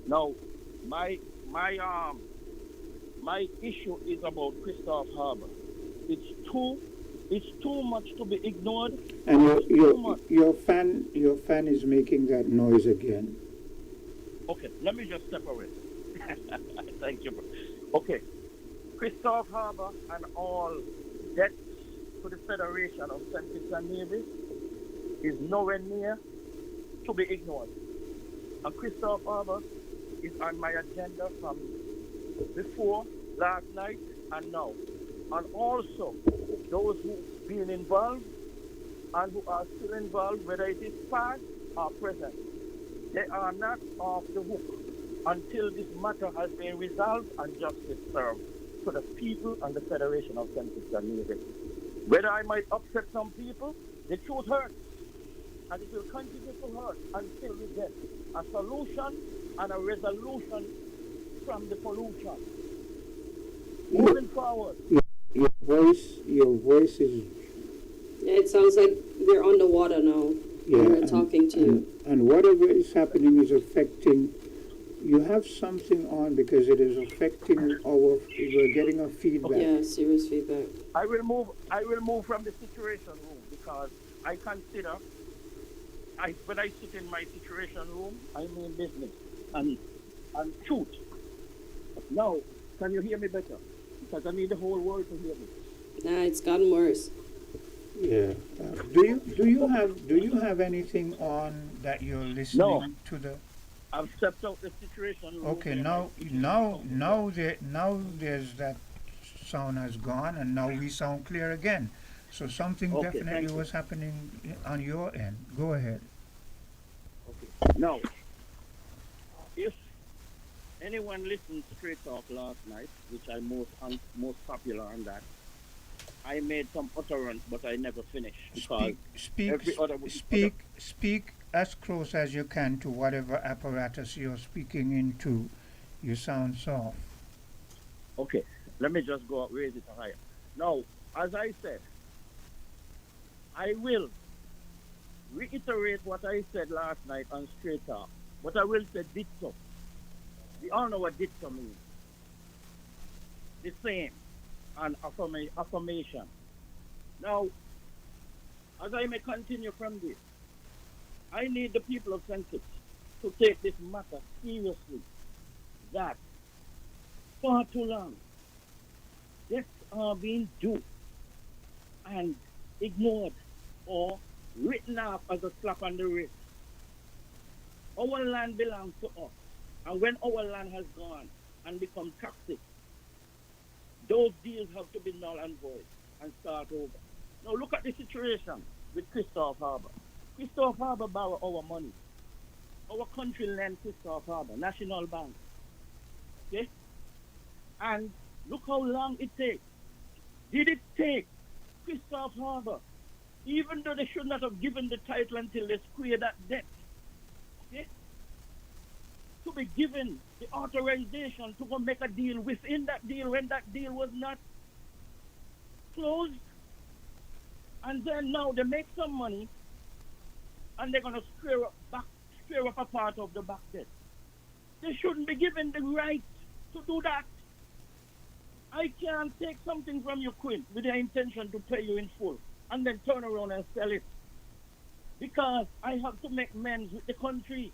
Now, my issue is about Kristoff Harbor. It's too much to be ignored. And your fan is making that noise again. Okay, let me just step away. Thank you. Okay, Kristoff Harbor and all debts to the Federation of St. Kitts and Nevis is nowhere near to be ignored. And Kristoff Harbor is on my agenda from before, last night, and now. And also, those who have been involved and who are still involved, whether it is past or present, they are not off the hook until this matter has been resolved and justice served to the people and the Federation of St. Kitts and Nevis. Whether I might upset some people, the truth hurts. And it will continue to hurt until we get a solution and a resolution from the pollution. Moving forward. Your voice is. Yeah, it sounds like they're underwater now. Yeah, We're talking to you. And whatever is happening is affecting. You have something on because it is affecting we're getting a feedback. Yeah, serious feedback. I will move from the situation room because I consider when I sit in my situation room, I mean business and truth. Now, can you hear me better? Because I need the whole world to hear me. Nah, it's gotten worse. Yeah. Do you have anything on that you're listening to the? I've stepped out the situation room. Okay, now there's that sound has gone, and now we sound clear again. So something definitely was happening on your end. Go ahead. Okay. Now, if anyone listened to Straight Talk last night, which I most popular on that, I made some utterance, but I never finished because speak as close as you can to whatever apparatus you're speaking into. You sound soft. Okay, let me just raise it higher. Now, as I said, I will reiterate what I said last night on Straight Talk, but I will say ditto. We all know what ditto means. The same and affirmation. Now, as I may continue from this, I need the people of St. Kitts to take this matter seriously. That far too long, debts are being due and ignored or written off as a slap on the wrist. Our land belongs to us. And when our land has gone and become toxic, those deals have to be null and void and start over. Now look at the situation with Kristoff Harbor. Kristoff Harbor borrow our money. Our country lent Kristoff Harbor, National Bank. Okay? And look how long it takes. Did it take Kristoff Harbor, even though they should not have given the title until they square that debt, okay, to be given the authorization to go make a deal within that deal when that deal was not closed? And then now they make some money and they're going to square up a part of the back debt. They shouldn't be given the right to do that. I can't take something from you, Quinn, with the intention to pay you in full and then turn around and sell it. Because I have to make amends with the country.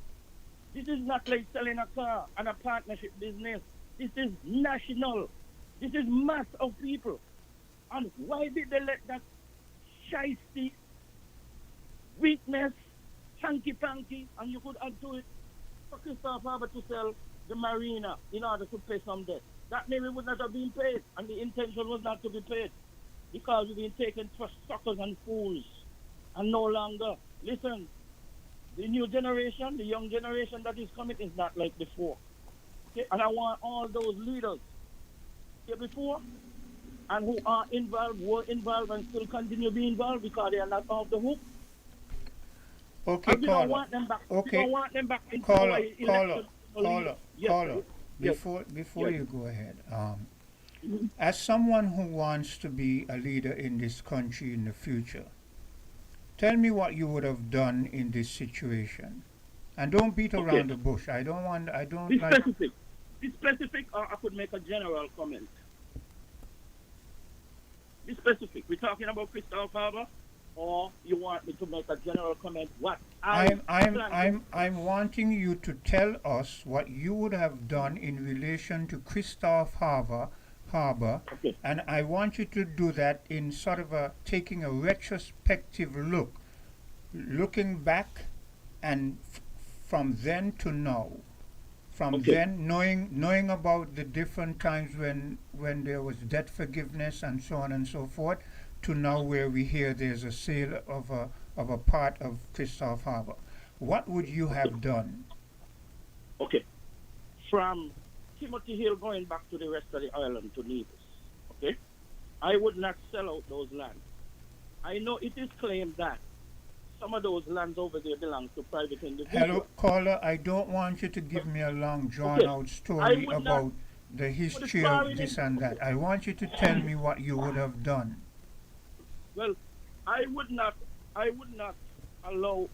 This is not like selling a car and a partnership business. This is national. This is mass of people. And why did they let that shiesty, weakness, hanky-panky, and you could add to it, for Kristoff Harbor to sell the marina in order to pay some debt? That maybe would not have been paid, and the intention was not to be paid, because we've been taken for suckers and fools, and no longer. Listen, the new generation, the young generation that is coming is not like before. Okay? And I want all those leaders here before, and who are involved, were involved, and still continue to be involved because they are not off the hook. Okay, and we don't want them back. Okay. We don't want them back in Caller. Yes. Before you go ahead, as someone who wants to be a leader in this country in the future, tell me what you would have done in this situation, and don't beat around the bush. I don't Be like. specific. Be specific, or I could make a general comment. Be specific. We're talking about Kristoff Harbor, or you want me to make a general comment? What I'm wanting you to tell us what you would have done in relation to Kristoff Harbor, and I want you to do that in sort of taking a retrospective look, looking back, and from then to now. From then, knowing about the different times when there was debt forgiveness and so on and so forth, to now where we hear there's a sale of a part of Kristoff Harbor. What would you have done? Okay. From Timothy Hill going back to the rest of the island to Nevis, okay? I would not sell out those lands. I know it is claimed that some of those lands over there belong to private individuals. Hello, caller. I don't want you to give me a long, drawn-out story about the history of this and that. I want you to tell me what you would have done. Well, I would not allow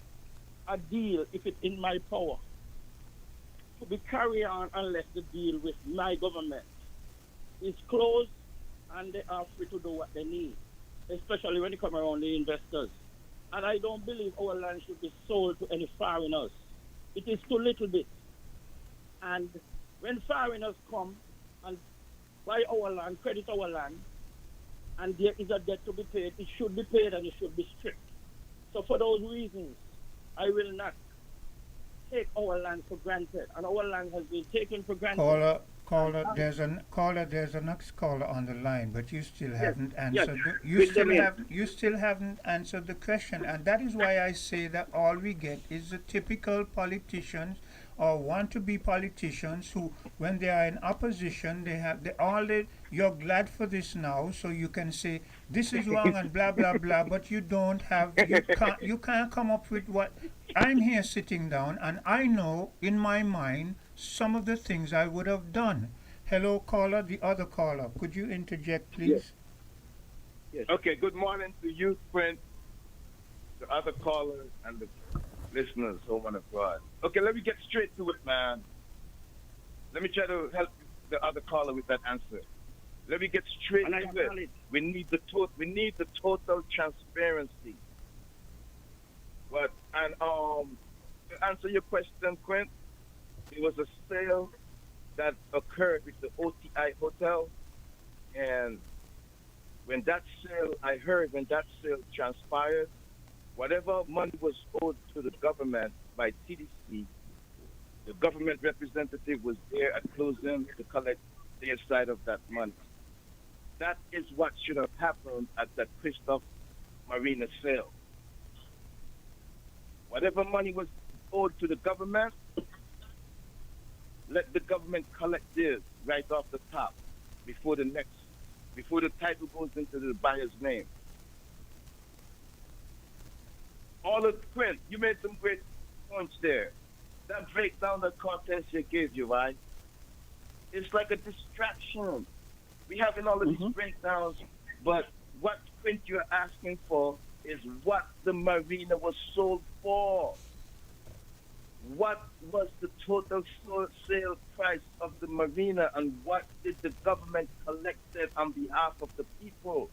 a deal, if it's in my power, to be carried on unless the deal with my government is closed and they are free to do what they need, especially when it comes around the investors. And I don't believe our land should be sold to any foreigners. It is too little bit. And when foreigners come and buy our land, credit our land, and there is a debt to be paid, it should be paid and it should be strict. So for those reasons, I will not take our land for granted. And our land has been taken for granted. Caller, there's a next caller on the line, but you still haven't answered. You still haven't answered the question, and that is why I say that all we get is the typical politicians or want to be politicians who, when they are in opposition, you're glad for this now, so you can say this is wrong and blah blah blah, but you can't come up with what. I'm here sitting down, and I know in my mind some of the things I would have done. Hello, caller, the other caller. Could you interject, please? Yes. Okay, good morning to you, Sprint, the other callers, and the listeners, home and abroad. Okay, let me get straight to it, man. Let me try to help the other caller with that answer. Let me get straight to it. We need the total transparency. To answer your question, Quint, it was a sale that occurred with the OTI Hotel, and when that sale transpired, whatever money was owed to the government by TDC, the government representative was there at closing to collect their side of that money. That is what should have happened at the Kristoff Marina sale. Whatever money was owed to the government, let the government collect theirs right off the top before the title goes into the buyer's name. All of Quinn, you made some great points there. That breakdown that Cortesia gave you, right? It's like a distraction. We having all of these breakdowns, but what Quint you're asking for is what the marina was sold for. What was the total sale price of the marina, and what did the government collect on behalf of the people?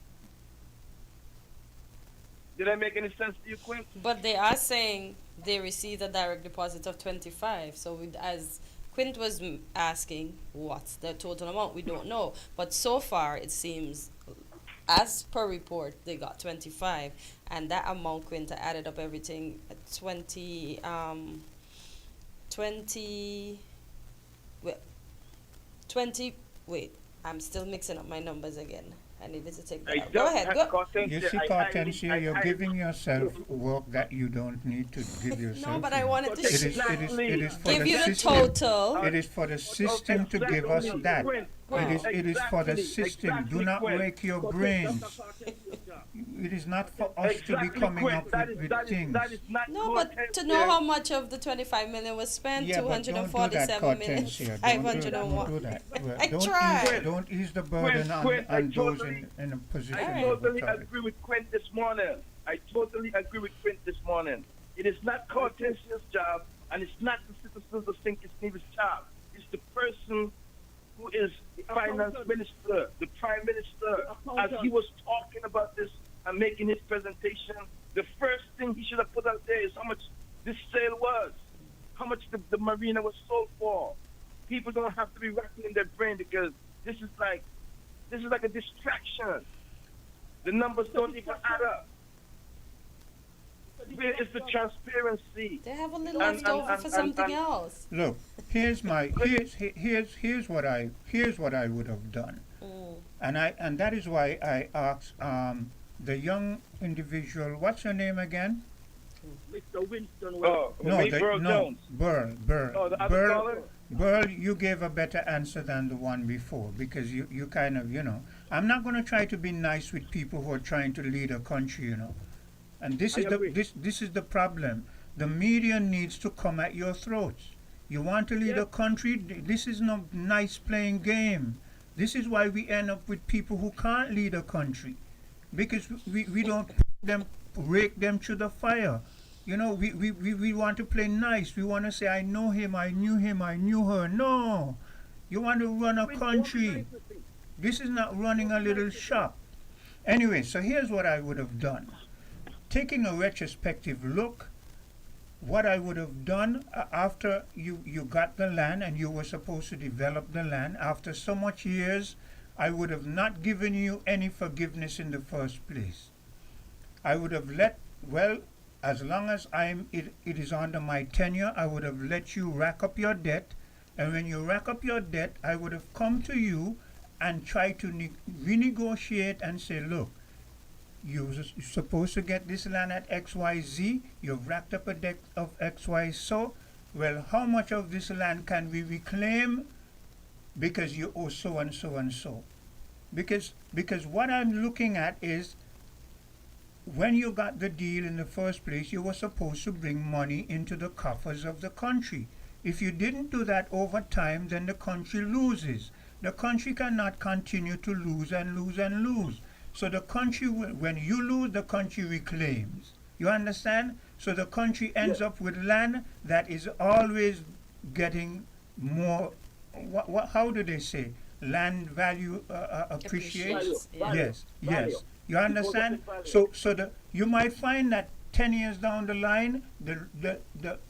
Did that make any sense to you, Quint? But they are saying they received a direct deposit of 25. So as Quint was asking, what's the total amount? We don't know. But so far, it seems, as per report, they got 25. And that amount, Quint, added up everything, 20, wait, I'm still mixing up my numbers again. I needed to take that out. Go ahead, go. You see, Hortensia, you're giving yourself work that you don't need to give yourself. No, but I wanted to it is for give the you the system. total. It is for the system to give us that. It is for the system. Do not break your brains. It is not for us to be coming up with things. No, but to know how much of the 25 million was spent, Yeah, but don't do that, 247 million, Hortensia. 501. Don't do that. I tried. Don't ease the burden on those in a position I of totally authority. agree with Quint this morning. It is not Cortesia's job, and it's not the citizens of St. Nevis' job. It's the person who is the finance minister, the prime minister. As he was talking about this and making his presentation, the first thing he should have put out there is how much this sale was, how much the marina was sold for. People don't have to be rattling their brain, because this is like a distraction. The numbers don't even add up. Where is the transparency? They have a little left over for something else. Look, here's what I would have done, and that is why I asked the young individual. What's your name again? Mr. Winston. Burl. Oh, the other caller? Burl, you gave a better answer than the one before, because you kind of, I'm not going to try to be nice with people who are trying to lead a country, And this is the problem. The media needs to come at your throats. You want to lead a country? This is no nice playing game. This is why we end up with people who can't lead a country, because we don't rake them through the fire. We want to play nice. We want to say, I know him, I knew him, I knew her. No. You want to run a country. This is not running a little shop. Anyway, so here's what I would have done. Taking a retrospective look, what I would have done after you got the land and you were supposed to develop the land, after so much years, I would have not given you any forgiveness in the first place. I would have as long as it is under my tenure, I would have let you rack up your debt. And when you rack up your debt, I would have come to you and tried to renegotiate and say, look, you're supposed to get this land at XYZ. You've racked up a debt of XY. So, well, how much of this land can we reclaim? Because you owe so and so and so. Because what I'm looking at is, when you got the deal in the first place, you were supposed to bring money into the coffers of the country. If you didn't do that over time, then the country loses. The country cannot continue to lose and lose and lose. So the country, when you lose, the country reclaims. You understand? So the country ends up with land that is always getting more, how do they say? Land value appreciates? Yes. You understand? So you might find that 10 years down the line, the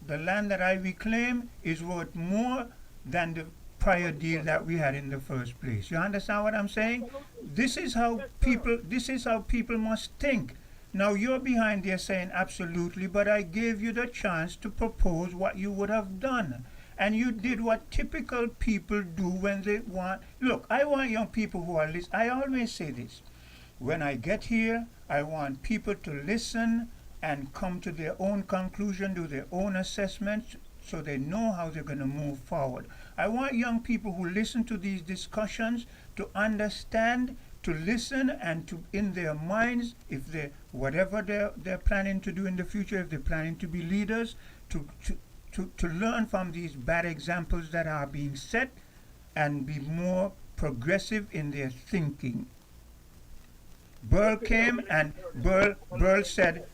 land that I reclaim is worth more than the prior deal that we had in the first place. You understand what I'm saying? This is how people must think. Now you're behind there saying absolutely, but I gave you the chance to propose what you would have done. And you did what typical people do when they want. Look, I want young people who are listening. I always say this. When I get here, I want people to listen and come to their own conclusion, do their own assessments, so they know how they're going to move forward. I want young people who listen to these discussions to understand, to listen, and to, in their minds, if they, whatever they're planning to do in the future, if they're planning to be leaders, to learn from these bad examples that are being set and be more progressive in their thinking. Burl came and Burl said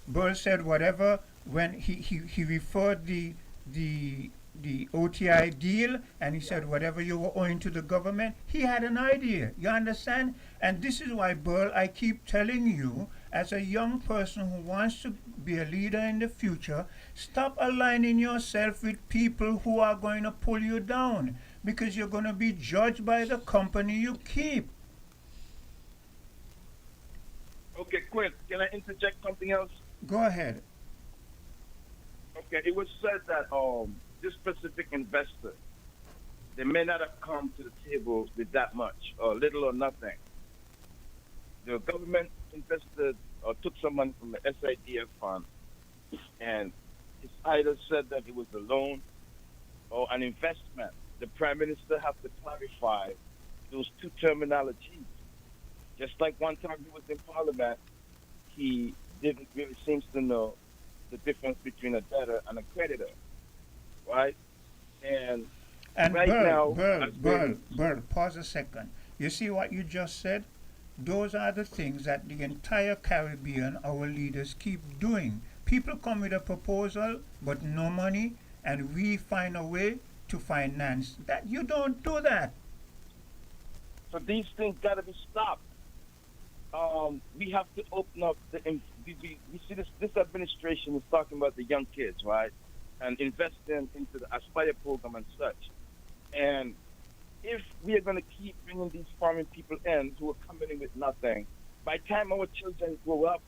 whatever when he referred the OTI deal, and he said whatever you were owing to the government, he had an idea. You understand? And this is why, Burl, I keep telling you, as a young person who wants to be a leader in the future, stop aligning yourself with people who are going to pull you down, because you're going to be judged by the company you keep. Okay, Quinn, can I interject something else? Go ahead. Okay, it was said that this specific investor, they may not have come to the table with that much, or little or nothing. The government invested or took some money from the SIDF fund, and it's either said that it was a loan or an investment. The Prime Minister has to clarify those two terminologies. Just like one time he was in Parliament, he didn't really seem to know the difference between a debtor and a creditor, right? And right Burl, pause a second. You see what you just said? Those are the things that the entire Caribbean, our leaders, keep doing. People come with a proposal, but no money, and we find a way to finance that. You don't do that. So these things got to be stopped. We have to open up we see this administration is talking about the young kids, right? And investing into the Aspire program and such. And if we are going to keep bringing these farming people in who are coming in with nothing, by the time our children grow up,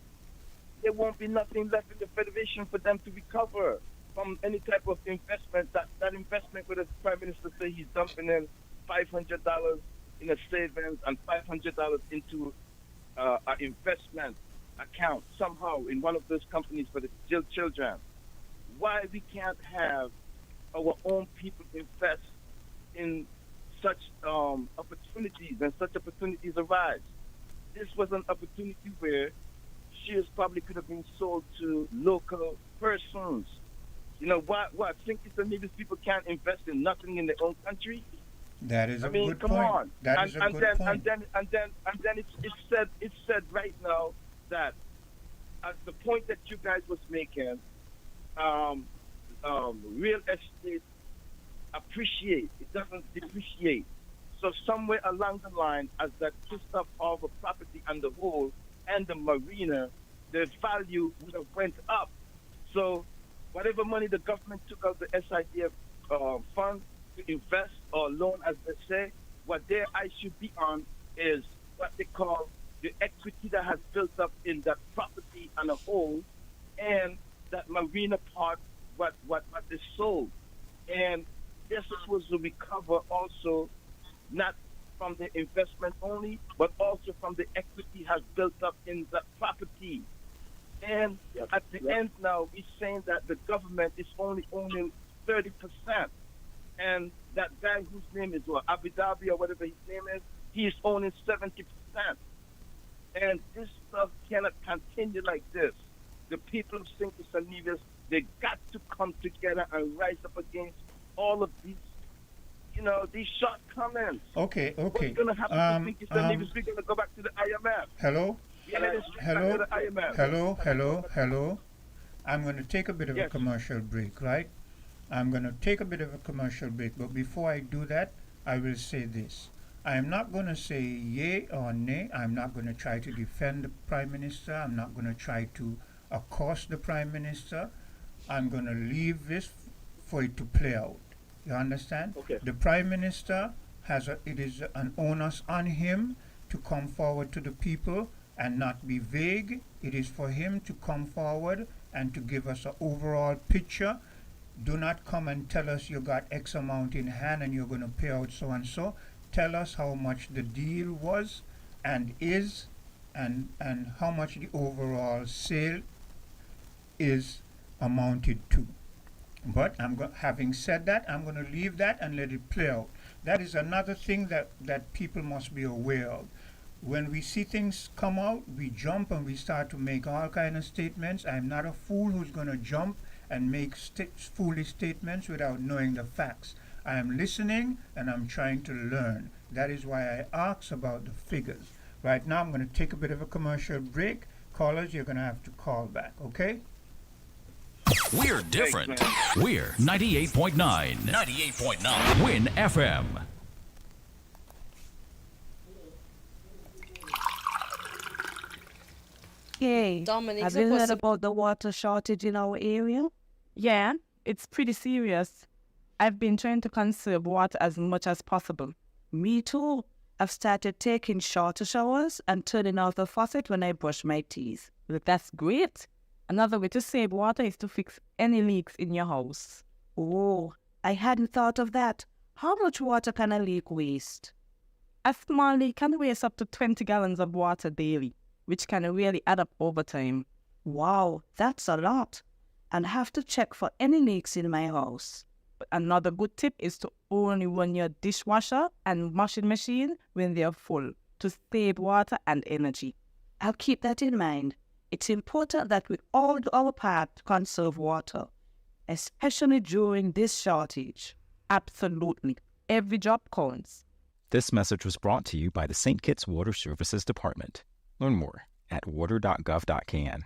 there won't be nothing left in the Federation for them to recover from any type of investment. That investment, where the Prime Minister say he's dumping in $500 in a savings and $500 into an investment account somehow in one of those companies for the children. Why we can't have our own people invest in such opportunities, and such opportunities arise? This was an opportunity where shares probably could have been sold to local persons. You know, what? Think it's the Nevis people can't invest in nothing in their own country? That is a good come point. on. That is a good point. And then it's said right now that at the point that you guys was making, real estate appreciate. It doesn't depreciate. So somewhere along the line, as that Kristoff Harbor property and the whole and the marina, the value would have went up. So whatever money the government took out the SIDF fund to invest or loan, as they say, what their eyes should be on is what they call the equity that has built up in that property and a whole, and that marina part, what they sold. And they're supposed to recover also, not from the investment only, but also from the equity has built up in that property. And at the end now, we're saying that the government is only owning 30%. And that guy whose name is Abu Dhabi or whatever his name is, he is owning 70%. And this stuff cannot continue like this. The people of St. and Nevis, they got to come together and rise up against all of these, these shortcomings. Okay. What's going to happen to St. and Nevis? We're going to go back to the IMF. Hello? Hello? Hello? I'm going to take a bit of a commercial break, right? I'm going to take a bit of a commercial break, but before I do that, I will say this. I am not going to say yay or nay. I'm not going to try to defend the Prime Minister. I'm not going to try to accost the Prime Minister. I'm going to leave this for it to play out. You understand? Okay. The Prime Minister it is an onus on him to come forward to the people and not be vague. It is for him to come forward and to give us an overall picture. Do not come and tell us you got X amount in hand and you're going to pay out so and so. Tell us how much the deal was and is, and how much the overall sale is amounted to. But having said that, I'm going to leave that and let it play out. That is another thing that people must be aware of. When we see things come out, we jump and we start to make all kind of statements. I'm not a fool who's going to jump and make foolish statements without knowing the facts. I am listening and I'm trying to learn. That is why I ask about the figures. Right now I'm going to take a bit of a commercial break. Callers, you're going to have to call back, okay? We're different. We're 98.9. 98.9. Win FM. Hey, Dominic, have you heard about the water shortage in our area? Yeah, it's pretty serious. I've been trying to conserve water as much as possible. Me too. I've started taking shorter showers and turning off the faucet when I brush my teeth. Look, that's great. Another way to save water is to fix any leaks in your house. Oh, I hadn't thought of that. How much water can a leak waste? A small leak can waste up to 20 gallons of water daily, which can really add up over time. Wow, that's a lot. And have to check for any leaks in my house. But another good tip is to only run your dishwasher and washing machine when they're full to save water and energy. I'll keep that in mind. It's important that we all do our part to conserve water, especially during this shortage. Absolutely. Every drop counts. This message was brought to you by the St. Kitts Water Services Department. Learn more at water.gov.kn.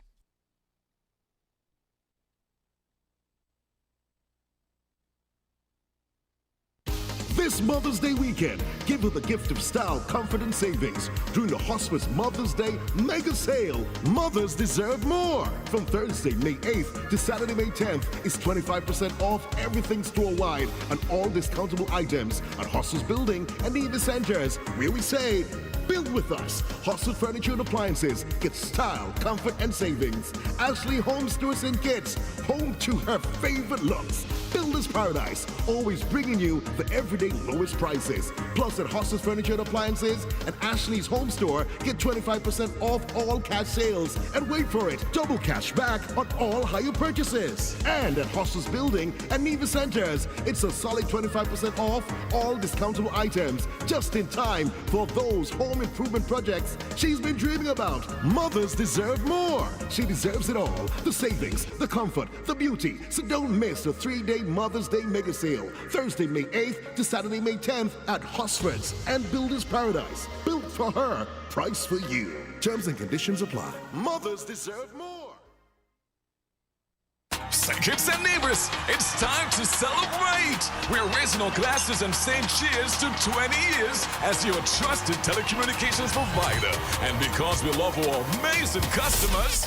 This Mother's Day weekend, give her the gift of style, comfort, and savings during the Hospice Mother's Day mega sale. Mothers deserve more. From Thursday, May 8th to Saturday, May 10th is 25% off everything store-wide and all discountable items at Hospice Building and Nevis Centers, where we say, build with us. Hospice Furniture and Appliances. Get style, comfort, and savings. Ashley Home Stores and Kits. Home to her favorite looks. Builder's Paradise. Always bringing you the everyday lowest prices. Plus at Hospice Furniture and Appliances and Ashley's Home Store, get 25% off all cash sales. And wait for it, double cash back on all higher purchases. And at Hospice Building and Nevis Centers, it's a solid 25% off all discountable items. Just in time for those home improvement projects she's been dreaming about. Mothers deserve more. She deserves it all. The savings, the comfort, the beauty. So don't miss the 3-day Mother's Day mega sale. Thursday, May 8th to Saturday, May 10th at Hosford's and Builder's Paradise. Built for her, price for you. Terms and conditions apply. Mothers deserve more. St. Kitts and Nevis, it's time to celebrate! We're raising our glasses and saying cheers to 20 years as your trusted telecommunications provider. And because we love our amazing customers,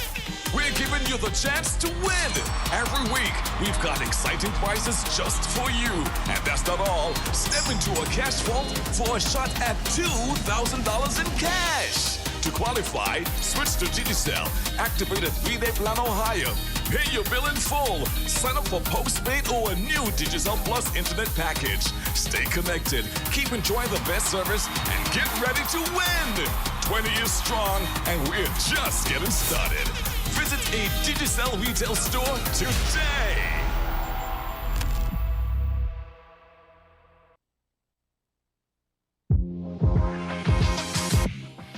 we're giving you the chance to win. Every week, we've got exciting prizes just for you. And that's not all. Step into a cash vault for a shot at $2,000 in cash. To qualify, switch to Digicel, activate a 3-day plan or higher. Pay your bill in full. Sign up for postpaid or a new Digicel Plus internet package. Stay connected, keep enjoying the best service, and get ready to win. 20 years strong, and we're just getting started. Visit a Digicel retail store today.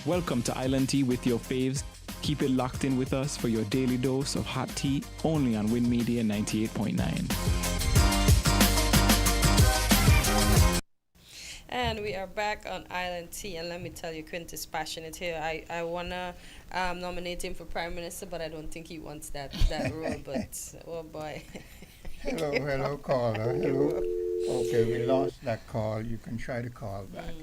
Welcome to Island Tea with your faves. Keep it locked in with us for your daily dose of hot tea only on Win Media 98.9. And we are back on Island Tea, and let me tell you, Quint is passionate here. I want to nominate him for Prime Minister, but I don't think he wants that role, but oh boy. Hello, caller. Hello. Okay, we lost that call. You can try to call back.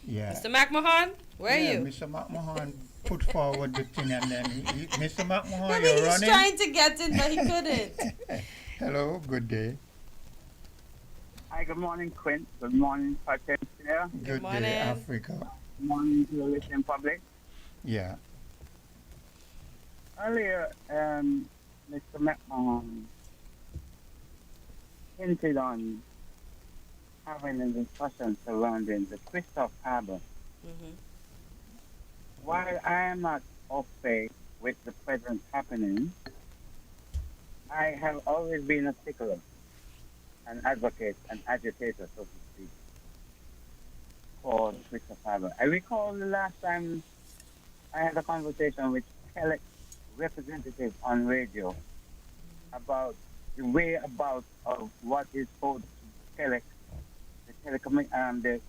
Yeah. Mr. McMahon, where are you? Mr. McMahon put forward the thing, and then Mr. McMahon, Maybe you're he's running. trying to get it, but he couldn't. Hello, good day. Hi, good morning, Quint. Good morning, Patricia. Good day, Africa. Good morning to the listening public. Yeah. Earlier, Mr. McMahon hinted on having a discussion surrounding the Kristoff Harbor. Mm-hmm. While I am not of faith with the present happening, I have always been a stickler, an advocate, an agitator, so to speak, for Kristoff Harbor. I recall the last time I had a conversation with Kelleck representative on radio about the whereabouts of what is owed to Kelleck, the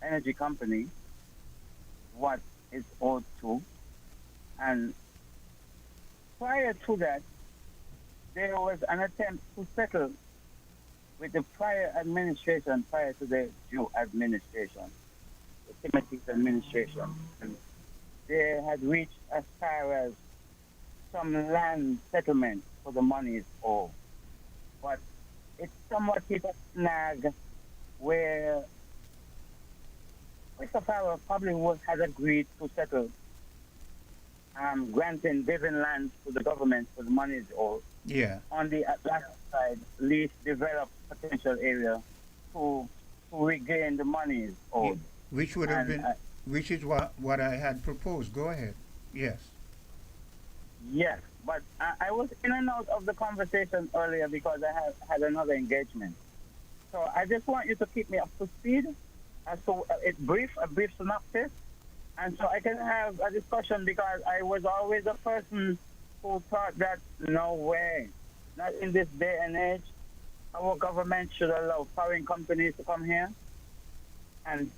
energy company, what is owed to. And prior to that, there was an attempt to settle with the prior administration, prior to the Jew administration, the Timothy administration. And they had reached as far as some land settlement for the monies owed. But it's somewhat hit a snag where Kristoff Harbor probably had agreed to settle granting living lands to the government for the monies owed. Yeah. On the Atlantic side, least developed potential area to regain the monies owed. Which would have been, which is what I had proposed. Go ahead. Yes. Yes, but I was in and out of the conversation earlier because I had another engagement. So I just want you to keep me up to speed as to a brief synopsis, and so I can have a discussion, because I was always a person who thought that no way, not in this day and age, our government should allow foreign companies to come here, and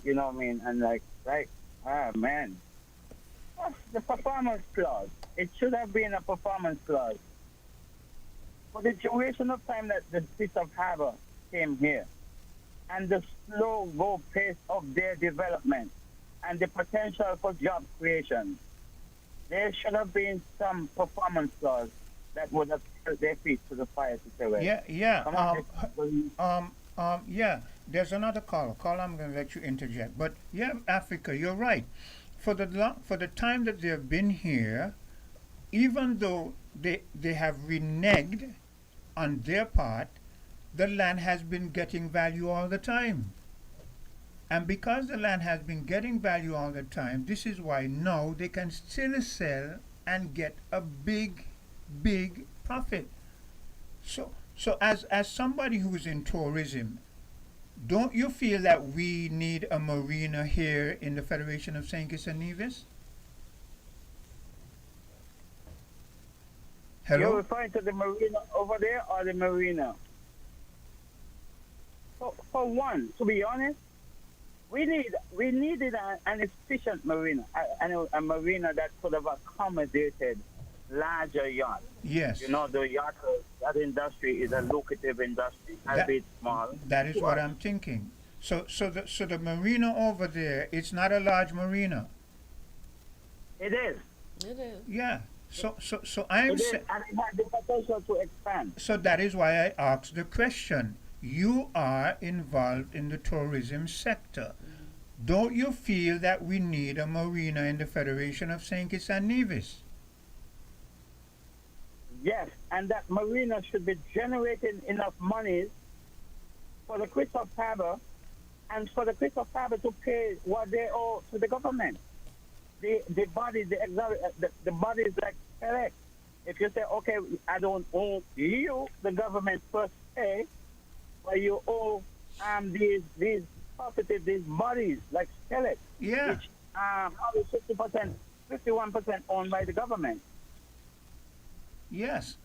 you know what I mean, and like man, the performance clause. It should have been a performance clause. For the duration of time that the Kristoff Harbor came here, and the slow go pace of their development, and the potential for job creation, there should have been some performance clause that would have held their feet to the fire to say, well, yeah. There's another caller. I'm going to let you interject. But yeah, Africa, you're right. For the time that they've been here, even though they have reneged on their part, the land has been getting value all the time. And because the land has been getting value all the time, this is why now they can still sell and get a big profit. So as somebody who's in tourism, don't you feel that we need a marina here in the Federation of St. Kitts and Nevis? Hello? You're referring to the marina over there or the marina? For one, to be honest, we needed an efficient marina, a marina that could have accommodated larger yachts. Yes. You know, the yacht that industry is a lucrative industry, albeit small. That is what I'm thinking. So the marina over there, it's not a large marina. It is. It is. Yeah. So I'm saying, and it has the potential to expand. So that is why I asked the question. You are involved in the tourism sector. Don't you feel that we need a marina in the Federation of St. Kitts and Nevis? Yes, and that marina should be generating enough money for the Kristoff Harbor and for the Kristoff Harbor to pay what they owe to the government. The bodies like correct. If you say, okay, I don't owe you, the government first pay, but you owe these positive, these bodies like Skeleton, which probably 50%, 51% owned by the government. Yes.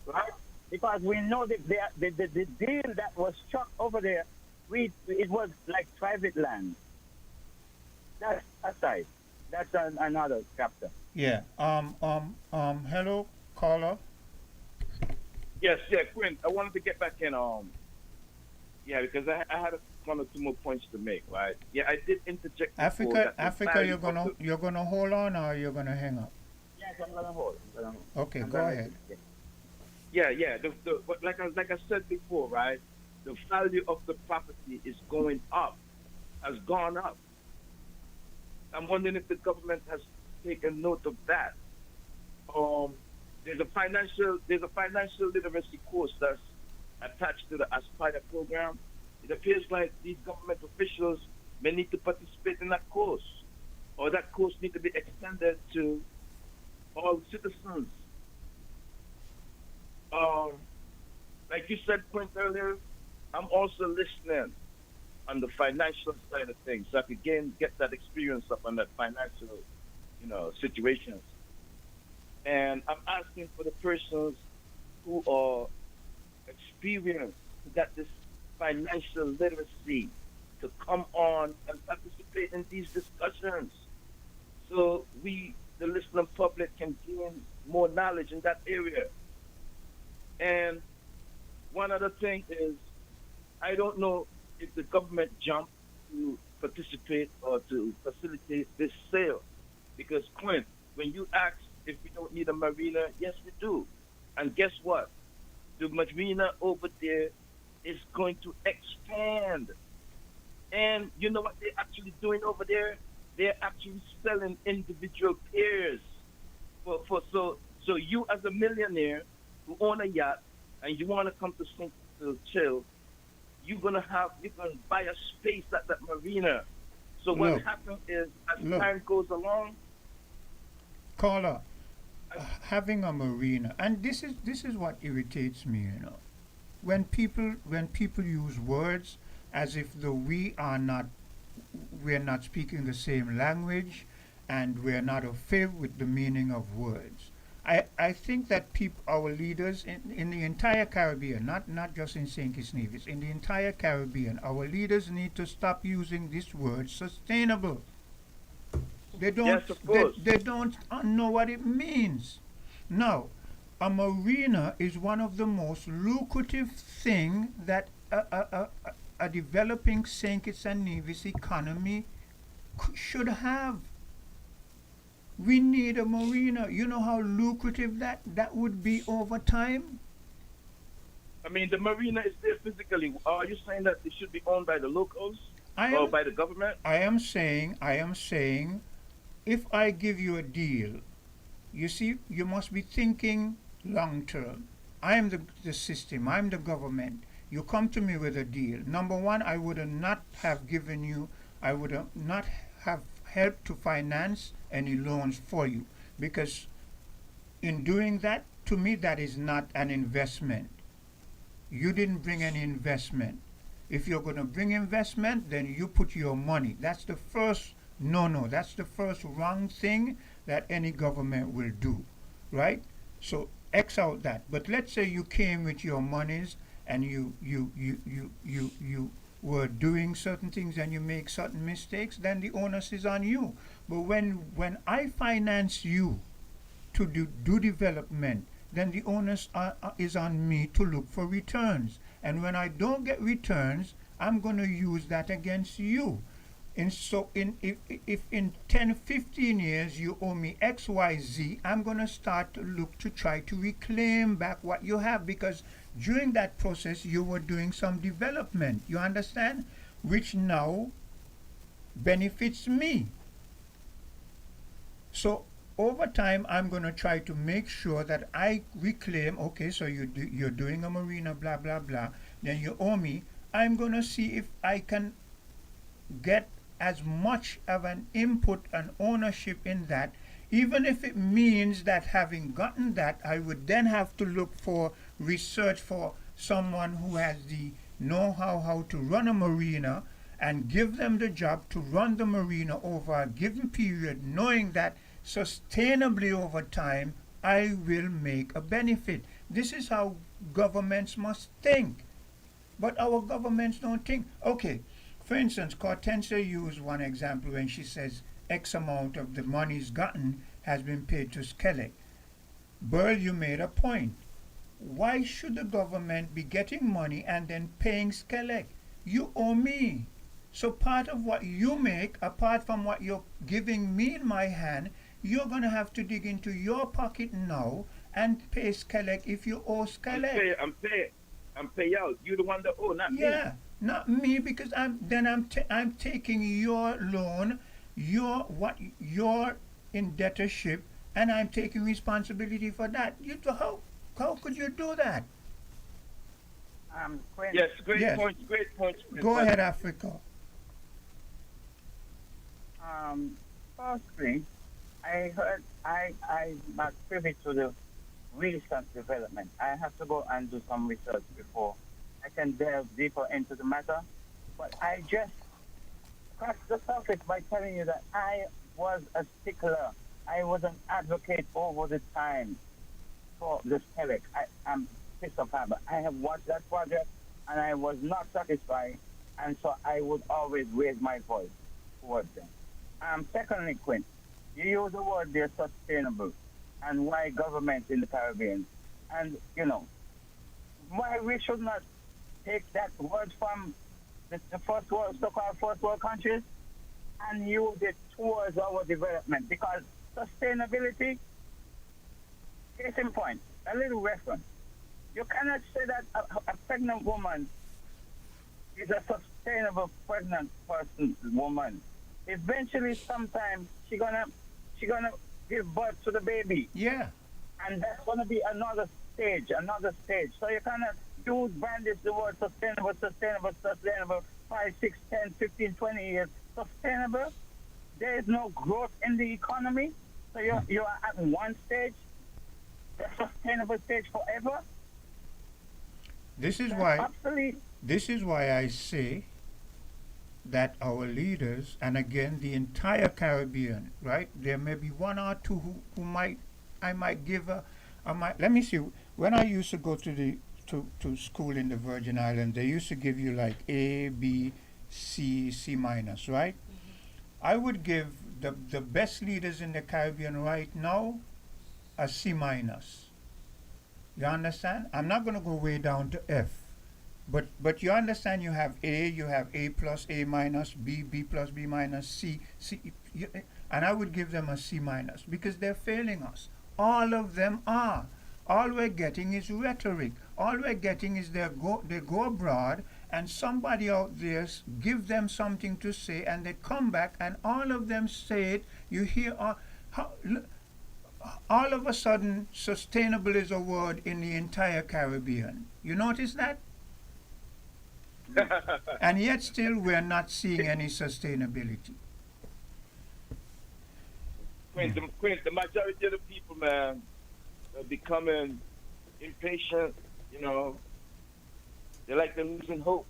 Right? Because we know that the deal that was struck over there, it was like private land. That's aside. That's another chapter. Yeah. Hello, caller. Yes, Quinn. I wanted to get back in. Because I had one or two more points to make. Right. Yeah, I did interject. Africa, you're gonna hold on, or you're gonna hang up? Yes, I'm gonna hold. Okay, go ahead. Yeah. But like I said before, right? The value of the property is going up, has gone up. I'm wondering if the government has taken note of that. There's a financial literacy course that's attached to the Aspire program, it appears like these government officials may need to participate in that course, or that course need to be extended to all citizens. Like you said, point earlier, I'm also listening on the financial side of things, so I could get that experience up on that financial, situations. And I'm asking for the persons who are experienced, who got this financial literacy, to come on and participate in these discussions, so we, the listening public, can gain more knowledge in that area. And one other thing is, I don't know if the government jumped to participate or to facilitate this sale. Because, Quinn, when you ask if we don't need a marina, yes, we do. And guess what? The marina over there is going to expand. And you know what they're actually doing over there? They're actually selling individual pairs. So you, as a millionaire who own a yacht and you want to come to chill, you're gonna buy a space at that marina. So what happens is, as time goes along, caller, having a marina, and this is what irritates me, when people use words as if though we're not speaking the same language, and we're not familiar with the meaning of words. I think that our leaders in the entire Caribbean, not just in St. Kitts Nevis, in the entire Caribbean, our leaders need to stop using this word sustainable. They don't. Yes, of course. They don't know what it means. Now, a marina is one of the most lucrative thing that a developing St. Kitts and Nevis economy should have. We need a marina. You know how lucrative that would be over time? I mean, the marina is there physically. Are you saying that it should be owned by the locals or by the government? I am saying, if I give you a deal, you see, you must be thinking long term. I am the system. I'm the government. You come to me with a deal. Number one, I would not have not have helped to finance any loans for you, because in doing that, to me, that is not an investment. You didn't bring any investment. If you're going to bring investment, then you put your money. That's the first no. That's the first wrong thing that any government will do, right? So X out that. But let's say you came with your monies and you were doing certain things and you make certain mistakes, then the onus is on you. But when I finance you to do development, then the onus is on me to look for returns. And when I don't get returns, I'm going to use that against you. And so if in 10, 15 years you owe me X, Y, Z, I'm going to start to look to try to reclaim back what you have, because during that process you were doing some development, you understand, which now benefits me. So over time, I'm going to try to make sure that I reclaim, okay, so you're doing a marina, blah, blah, blah, then you owe me. I'm going to see if I can get as much of an input and ownership in that, even if it means that having gotten that, I would then have to look for research for someone who has the know-how how to run a marina, and give them the job to run the marina over a given period, knowing that sustainably over time, I will make a benefit. This is how governments must think. But our governments don't think. Okay, for instance, Cortensia used one example when she says X amount of the monies gotten has been paid to Skellig. Burl, you made a point. Why should the government be getting money and then paying Skellig? You owe me. So part of what you make, apart from what you're giving me in my hand, you're going to have to dig into your pocket now and pay Skellig if you owe Skellig. I'm pay out. You're the one that owe, not me. Yeah, not me, because I'm taking your loan, your indebtorship, and I'm taking responsibility for that. How could you do that? Quinn. Yes, great Yes. points, great points. Go ahead, Africa. Firstly, I heard I'm not privy to the recent development. I have to go and do some research before I can delve deeper into the matter. But I just scratched the surface by telling you that I was a stickler. I was an advocate over the time for this TELEC. I'm Kristoff Harbor. I have watched that project and I was not satisfied, and so I would always raise my voice towards them. Secondly, Quinn, you use the word they're sustainable and why governments in the Caribbean. And, you know, why we should not take that word from the first world, so-called first world countries and use it towards our development. Because sustainability, case in point, a little reference. You cannot say that a pregnant woman is a sustainable pregnant woman. Eventually, sometime she gonna give birth to the baby. Yeah. And that's gonna be another stage. So you cannot use brandish the word sustainable, 5, 6, 10, 15, 20 years. Sustainable. There is no growth in the economy. So you are at one stage, the sustainable stage forever. This is why I say that our leaders, and again the entire Caribbean, right? There may be one or two who I might give let me see. When I used to go to school in the Virgin Islands, they used to give you like A, B, C, C minus, right? I would give the best leaders in the Caribbean right now a C minus. You understand? I'm not going to go way down to F. But you understand, you have A plus, A minus, B plus, B minus, C, and I would give them a C minus because they're failing us. All of them are. All we're getting is rhetoric. All we're getting is they go abroad and somebody out there give them something to say and they come back and all of them say it. You hear all of a sudden sustainable is a word in the entire Caribbean. You notice that? And yet still we're not seeing any sustainability. Queen, the majority of the people, man, are becoming impatient, you know. They're like they're losing hope.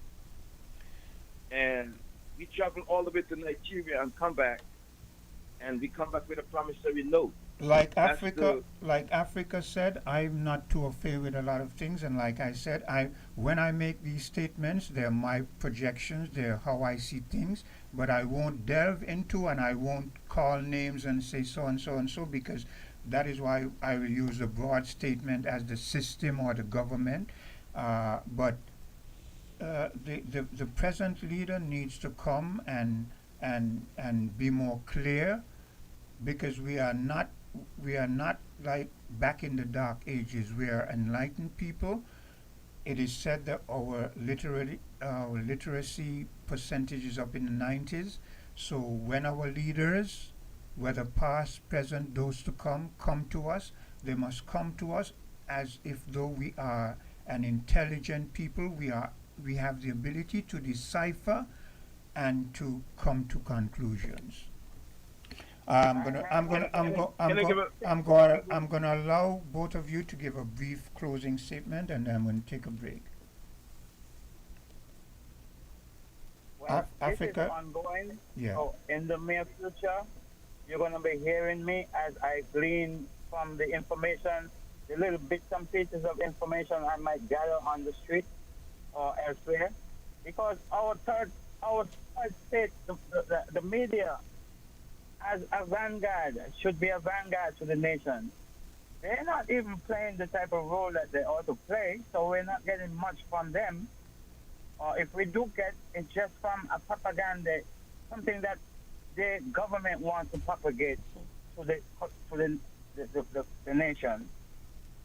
And we travel all the way to Nigeria and come back, and we come back with a promissory note. Like Africa said, I'm not too afraid with a lot of things, and like I said, when I make these statements, they're my projections, they're how I see things, but I won't delve into and I won't call names and say so and so and so, because that is why I will use a broad statement as the system or the government. But the present leader needs to come and be more clear, because we are not like back in the dark ages. We are enlightened people. It is said that our literacy percentage is up in the 90s. So when our leaders, whether past, present, those to come to us, they must come to us as if though we are an intelligent people. We have the ability to decipher and to come to conclusions. I'm gonna allow both of you to give a brief closing statement, and then I'm going to take a break. Well, Africa. This is ongoing. Yeah. So in the near future, you're going to be hearing me as I glean from the information, the little bits and pieces of information I might gather on the street or elsewhere, because our third state, the media, as a vanguard, should be a vanguard to the nation. They're not even playing the type of role that they ought to play, so we're not getting much from them. Or if we do get, it's just from a propaganda, something that the government wants to propagate to the nation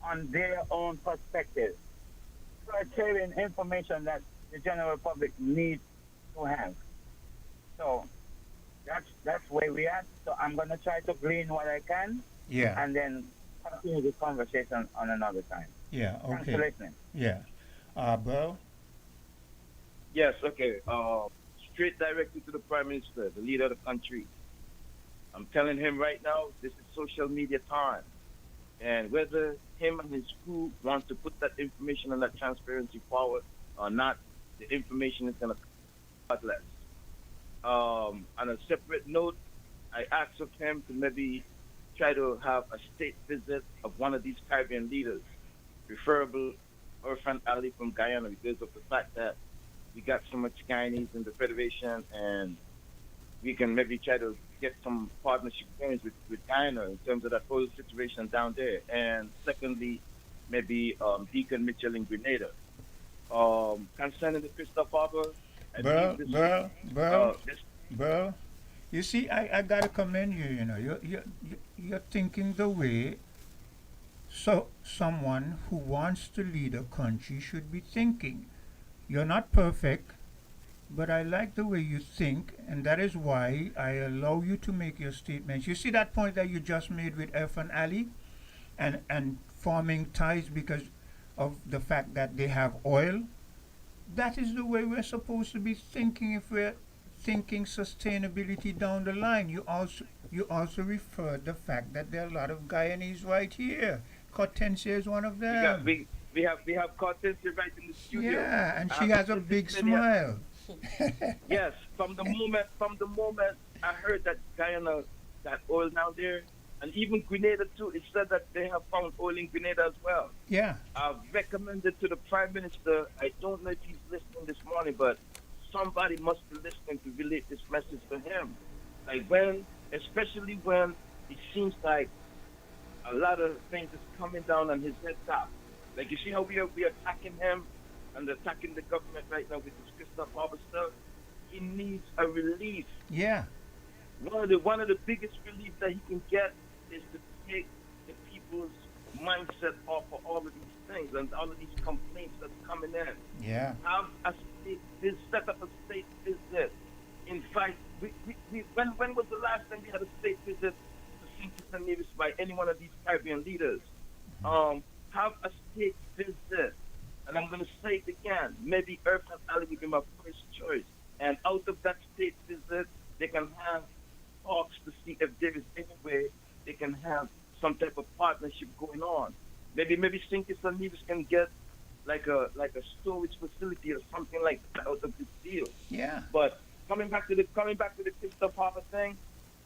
on their own perspective. So it's sharing information that the general public needs to have. So that's where we are. So I'm going to try to glean what I can. Yeah. And then continue the conversation on another time. Yeah, okay. Thanks for listening. Yeah. Burl? Yes, okay. Straight directly to the Prime Minister, the leader of the country. I'm telling him right now, this is social media time. And whether him and his crew want to put that information and that transparency forward or not, the information is going to come less. On a separate note, I asked of him to maybe try to have a state visit of one of these Caribbean leaders, preferable Irfan Ali from Guyana, because of the fact that we got so much Guyanese in the Federation, and we can maybe try to get some partnership gains with Guyana in terms of that whole situation down there. And secondly, maybe Deacon Mitchell in Grenada. Concerning the Kristoff Harbor, Bro, you see, I gotta commend you. You know, you're thinking the way someone who wants to lead a country should be thinking. You're not perfect, but I like the way you think, and that is why I allow you to make your statements. You see that point that you just made with Irfan Ali, and forming ties because of the fact that they have oil. That is the way we're supposed to be thinking if we're thinking sustainability down the line. You also referred the fact that there are a lot of Guyanese right here. Hortensia is one of them. We have Cortesia right in the studio. Yeah, and she has a big smile. Yes, from the moment I heard that Guyana got oil down there, and even Grenada too, it said that they have found oil in Grenada as well. Yeah. I've recommended to the Prime Minister, I don't know if he's listening this morning, but somebody must be listening to relate this message to him. Like especially when it seems like a lot of things is coming down on his head top. Like you see how we are attacking him and attacking the government right now with this Kristoff Harbor stuff. He needs a relief. Yeah. One of the biggest relief that he can get is to take the people's mindset off of all of these things and all of these complaints that's coming in. Yeah. Have a state visit, set up a state visit. In fact, when was the last time we had a state visit to St. Kitts and Nevis by any one of these Caribbean leaders? Have a state visit. And I'm going to say it again. Maybe Irfan Ali would be my first choice. And out of that state visit, they can have talks to see if there is any way they can have some type of partnership going on. Maybe St. Kitts and Nevis can get like a storage facility or something like that out of this deal. Yeah. But coming back to the Kristoff Harbor thing,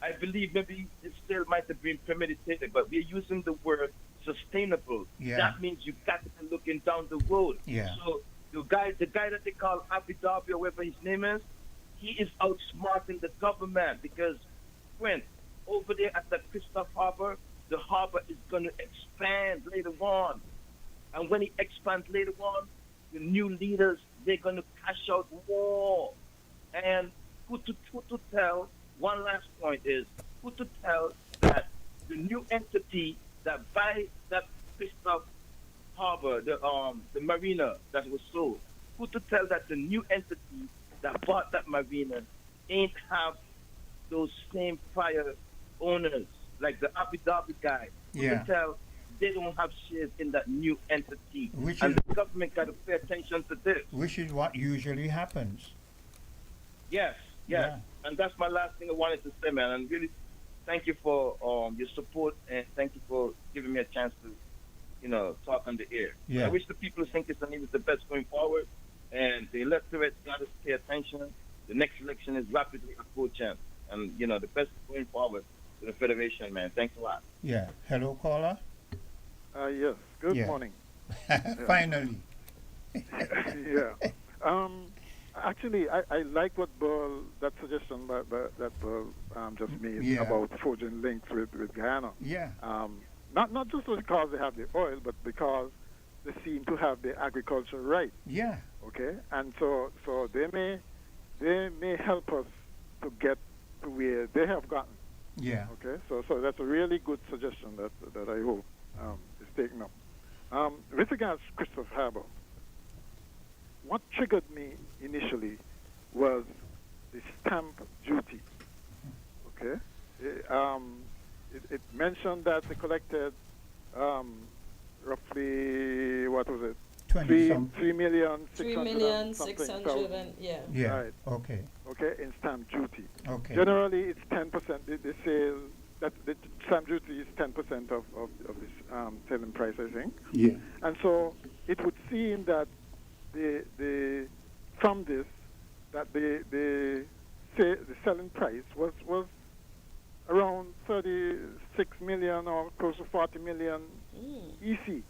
I believe maybe it still might have been premeditated, but we're using the word sustainable. Yeah. That means you got to be looking down the road. Yeah. So the guy that they call Abu Dhabi or whatever his name is, he is outsmarting the government because when over there at the Kristoff Harbor, the harbor is going to expand later on. And when it expands later on, the new leaders, they're going to cash out more. And who to tell, one last point is, who to tell that the new entity that buy that Kristoff Harbor, the marina that was sold, who to tell that the new entity that bought that marina ain't have those same prior owners, like the Abu Dhabi guy. Who Yeah. to tell they don't have shares in that new entity. Which and is- the government got to pay attention to this. Which is what usually happens. Yes. Yeah. And that's my last thing I wanted to say, man. And really, thank you for your support and thank you for giving me a chance to, talk on the air. Yeah. I wish the people of St. Kitts and Nevis the best going forward, and the electorate got to pay attention. The next election is rapidly approaching, and the best going forward to the Federation, man. Thanks a lot. Yeah. Hello, caller. Yes. Good Yeah. morning. Finally. Yeah. Actually, I like what that suggestion that Burl just made Yeah. about forging links with Guyana. Yeah. Not just because they have the oil, but because they seem to have the agriculture right. Yeah. Okay, and so they may help us to get to where they have gotten. Yeah. Okay, so that's a really good suggestion that I hope is taken up. With regards to Kristoff Harbor, what triggered me initially was the stamp duty. Okay, it mentioned that they collected roughly, what was it? 20 some. 3 million 3 600 million and something 600 thousand. and yeah. Yeah. Right. Okay. Okay, in stamp duty. Okay. Generally, it's 10%. They say that the stamp duty is 10% of this selling price, I think. Yeah. And so it would seem that from this that the selling price was around 36 million or close to 40 million EC.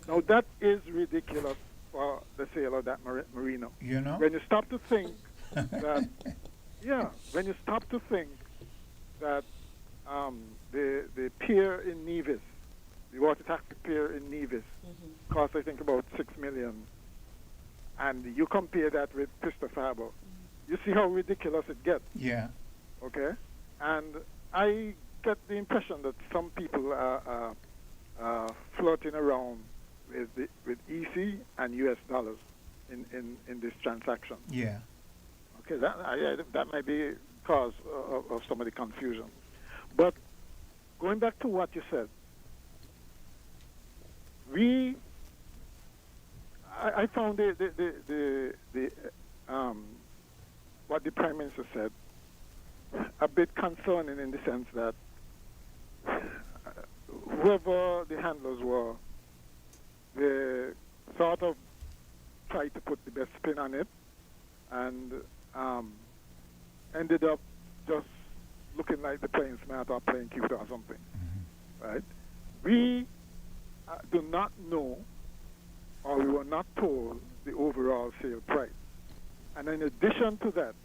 Now that is ridiculous for the sale of that merino. You know? When you stop to think that, when you stop to think that the pier in Nevis, the water taxi pier in Nevis, costs I think about 6 million, and you compare that with Kristoff Harbor, you see how ridiculous it gets. Yeah. Okay, and I get the impression that some people are floating around with EC and US dollars in this transaction. Yeah. Okay, that might be cause of some of the confusion. But going back to what you said, I found what the Prime Minister said a bit concerning in the sense that whoever the handlers were, they sort of tried to put the best spin on it and ended up just looking like the playing smart or playing cute or something. Right? We do not know, or we were not told, the overall sale price. And in addition to that,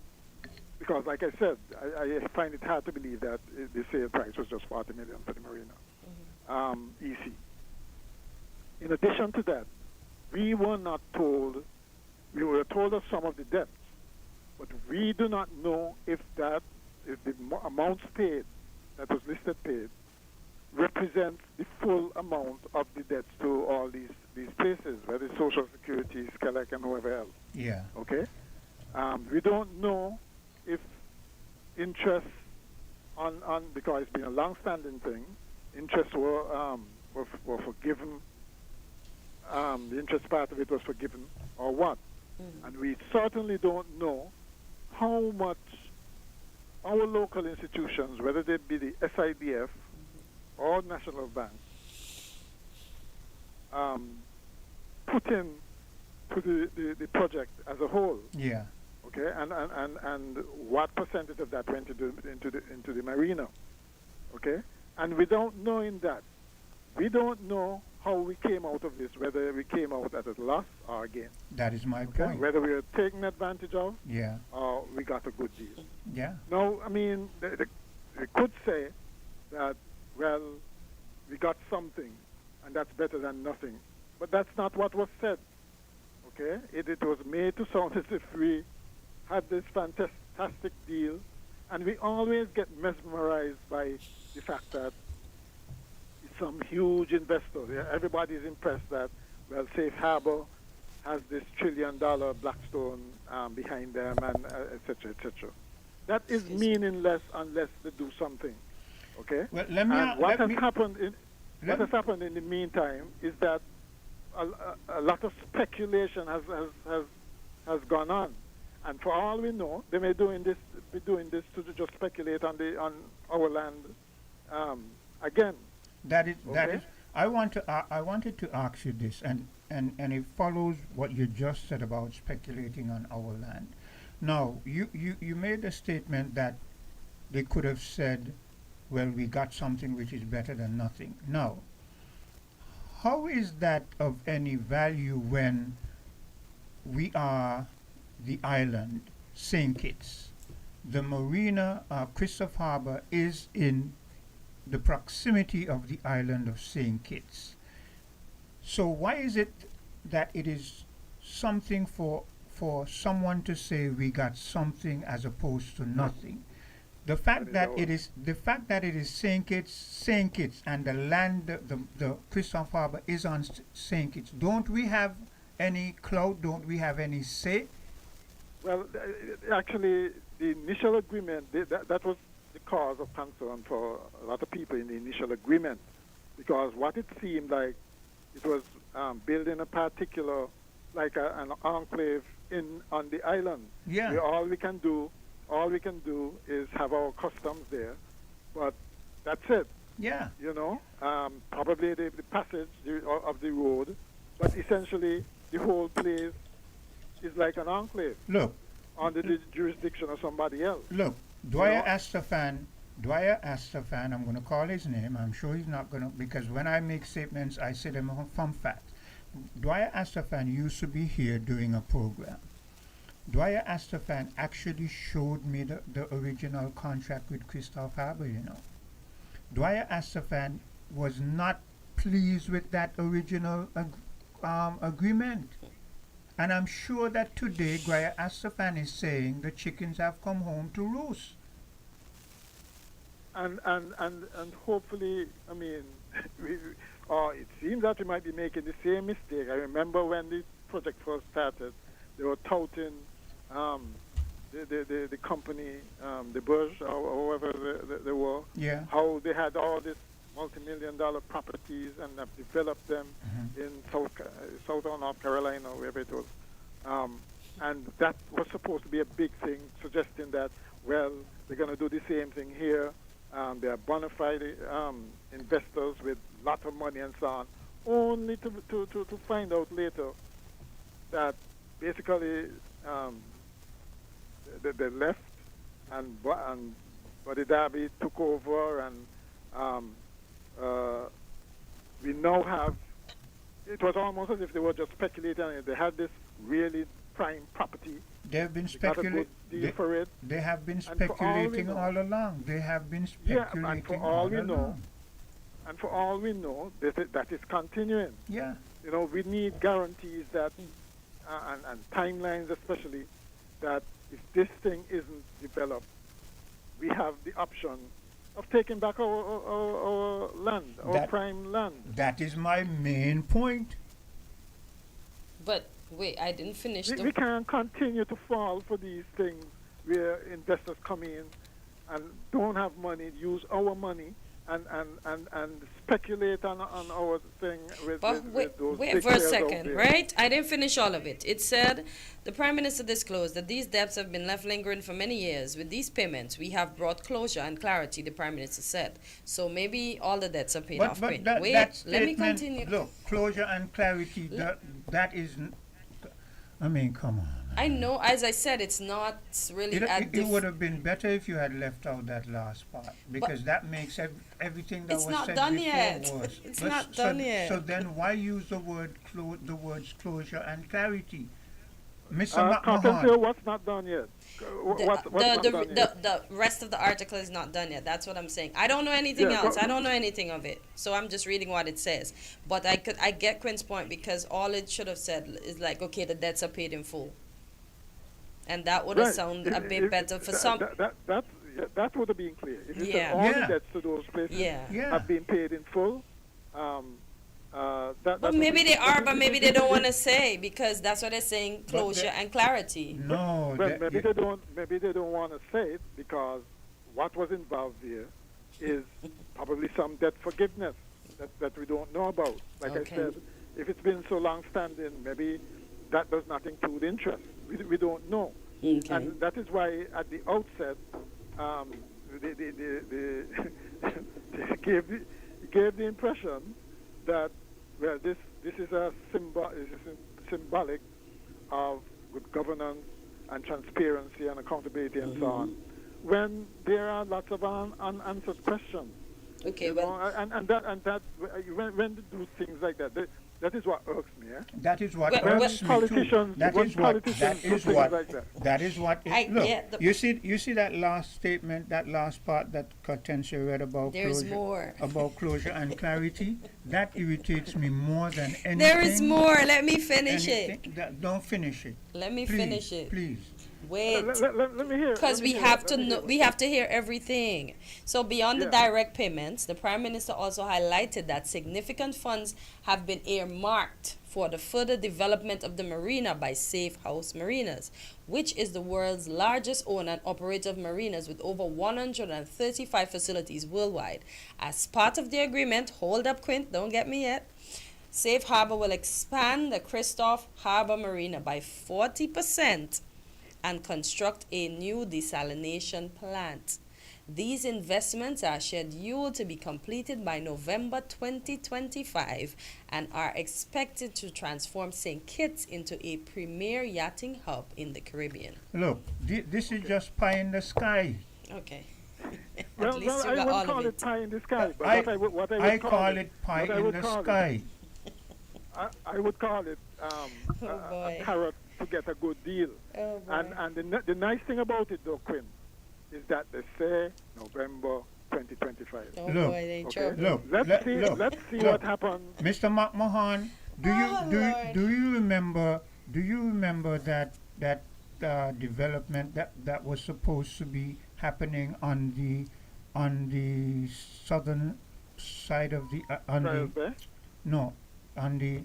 because like I said, I find it hard to believe that the sale price was just 40 million for the marina, EC. In addition to that, we were not told, we were told of some of the debts, but we do not know if the amounts paid, that was listed paid, represents the full amount of the debts to all these places, whether it's Social Security, Skelec, and whoever else. Yeah. Okay? We don't know if interest on because it's been a long-standing thing, interest were forgiven, the interest part of it was forgiven, or what. And we certainly don't know how much our local institutions, whether they be the SIDF or National Bank, put in to the project as a whole. Yeah. Okay, and what percentage of that went into the marina? Okay, and without knowing that, we don't know how we came out of this, whether we came out at a loss or a gain. That is my Okay? point. Whether we were taken advantage of, Yeah. or we got a good deal. Yeah. Now, I mean, they could say that, well, we got something, and that's better than nothing. But that's not what was said. Okay, it was made to sound as if we had this fantastic deal, and we always get mesmerized by the fact that some huge investor. Yeah, everybody's impressed that, well, Safe Harbor has this $1 trillion Blackstone behind them, and et cetera, et cetera. That is meaningless unless they do something. Okay. Well, let me. And what let has me happened in the meantime is that a lot of speculation has gone on, and for all we know, they may be doing this to just speculate on our land again. That is. Okay? I wanted to ask you this, and it follows what you just said about speculating on our land. Now, you made a statement that they could have said, well, we got something which is better than nothing. Now, how is that of any value when we are the island, St. Kitts? The marina, Kristoff Harbor, is in the proximity of the island of St. Kitts. So why is it that it is something for someone to say we got something as opposed to nothing? The fact that it is St. Kitts, and the land, the Kristoff Harbor is on St. Kitts. Don't we have any clout? Don't we have any say? Well, actually, the initial agreement that was the cause of concern for a lot of people in the initial agreement, because what it seemed like it was building a particular like an enclave on the island. Yeah. All we can do is have our customs there, but that's it. Yeah. You know, probably the passage of the road, but essentially the whole place is like an enclave. Look. Under the jurisdiction of somebody else. Look, Dwyer Astafan, I'm going to call his name. I'm sure he's not going to, because when I make statements, I say them from fact. Dwyer Astafan used to be here doing a program. Dwyer Astafan actually showed me the original contract with Kristoff Harbor, you know. Dwyer Astafan was not pleased with that original agreement. And I'm sure that today Dwyer Astafan is saying the chickens have come home to roost. And hopefully, I mean, it seems that we might be making the same mistake. I remember when this project first started, they were touting the company, the Bush, or whoever they were, how they had all this multi-million-dollar properties and have developed them in South or North Carolina, wherever it was. And that was supposed to be a big thing, suggesting that, well, they're going to do the same thing here. They are bona fide investors with lots of money and so on, only to find out later that basically they left and Buddy Darby took over, and we now have, it was almost as if they were just speculating. They had this really prime property. They have been speculating. They have been speculating all along. They have been speculating and for all along. And for all we know, that is continuing. Yeah. You know, we need guarantees that, and timelines especially, that if this thing isn't developed, we have the option of taking back our land, our prime land. That is my main point. But wait, I didn't finish. We can't continue to fall for these things where investors come in and don't have money, use our money, and speculate on our thing with those wait big for a players out second, there. right? I didn't finish all of it. It said the Prime Minister disclosed that these debts have been left lingering for many years. With these payments, we have brought closure and clarity, the Prime Minister said. So maybe all the debts are paid off. Wait, let me continue. Look, closure and clarity, that is, I mean, come on. I know, as I said, it's not really It would have been better if you had left out that last part, because that makes everything that was said before worse. It's not done yet. So then why use the words closure and clarity? Mr. Can't McMahon. say what's not done yet. What's not done yet? The rest of the article is not done yet. That's what I'm saying. I don't know anything else. I don't know anything of it. So I'm just reading what it says. But I get Quinn's point, because all it should have said is like, okay, the debts are paid in full. And that would have sounded a bit better for some. That would have been clear. If you said all the debts to those places have been paid in full, but maybe they are, but maybe they don't want to say, because that's what they're saying, closure and clarity. No, well, maybe they don't. Maybe they don't want to say it because what was involved here is probably some debt forgiveness that we don't know about. Like I said, if it's been so long standing, maybe that does not include interest. We don't know, and that is why at the outset, they gave the impression that, well, this is a symbolic of good governance and transparency and accountability and so on, when there are lots of unanswered questions. Okay, and that when they do things like that, that is what irks me. That is what irks me too. That is what. Look, you see that last statement, that last part that Hortensia read about closure and clarity. That irritates me more than anything. There is more. Let me finish it. Don't finish it. Let me finish it. Please. Wait, let me hear. Because we have to know, we have to hear everything. So beyond the direct payments, the Prime Minister also highlighted that significant funds have been earmarked for the further development of the marina by Safe House Marinas, which is the world's largest owner and operator of marinas with over 135 facilities worldwide. As part of the agreement, hold up, Quint, don't get me yet. Safe Harbor will expand the Kristoff Harbor Marina by 40% and construct a new desalination plant. These investments are scheduled to be completed by November 2025 and are expected to transform St. Kitts into a premier yachting hub in the Caribbean. Look, this is just pie in the sky. Okay. Well, least you I got wouldn't all call of it it. pie in the sky, but I what I would call it pie what I in would the call it- sky. I would call it Oh, a boy. carrot to get a good deal. Oh, boy. And the nice thing about it, though, Quinn, is that they say November 2025. Oh, Look, boy, they in Okay. trouble. Look, Let's see. look, Let's see look. what happens. Mr. McMahon, do you remember that development that was supposed to be happening on the southern side of the Trials Bay? no, on the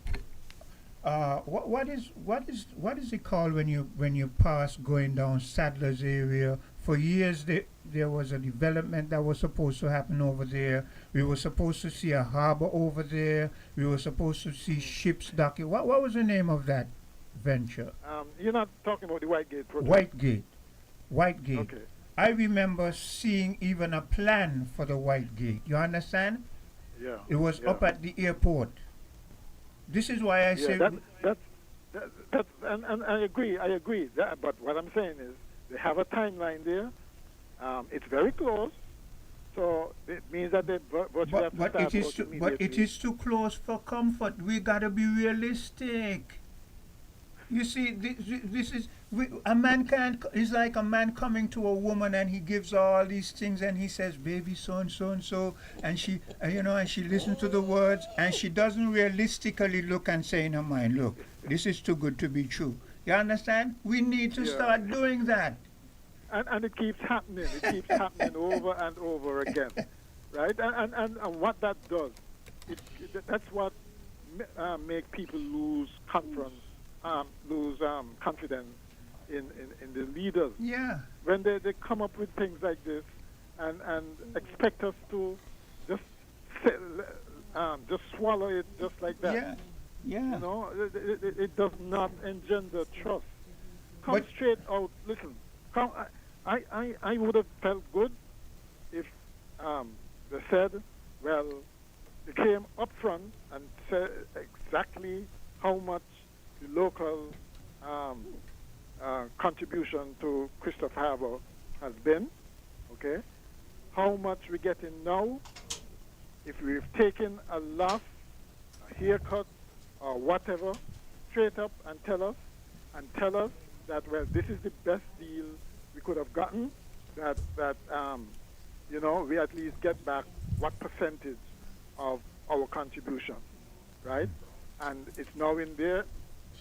what is it called when you pass going down Sadler's area? For years there was a development that was supposed to happen over there. We were supposed to see a harbor over there. We were supposed to see ships docking. What was the name of that venture? You're not talking about the White Gate project. White Gate. Okay. I remember seeing even a plan for the White Gate. You understand? Yeah. It was yeah. up at the airport. This is why I say that's and I agree. But what I'm saying is they have a timeline there. It's very close, so it means that they virtually have to but start it work is immediately. too close for comfort. We gotta be realistic. You see, this is a man can't. It's like a man coming to a woman and he gives her all these things and he says, "Baby, so and so and so," and she, and she listens to the words and she doesn't realistically look and say in her mind, "Look, this is too good to be true." You understand? We need to start doing that. And it keeps happening. It keeps happening over and over again, right? And what that does, that's what make people lose confidence in the leaders. Yeah. When they come up with things like this and expect us to just swallow it just like that. Yeah. Yeah. You know, it does not engender trust. Come straight out. Listen, I would have felt good if they said, well, they came up front and said exactly how much the local contribution to Kristoff Harbor has been, okay? How much we're getting now, if we've taken a loss, a haircut, or whatever, straight up and tell us that, well, this is the best deal we could have gotten, that we at least get back what percentage of our contribution, right? And it's now in their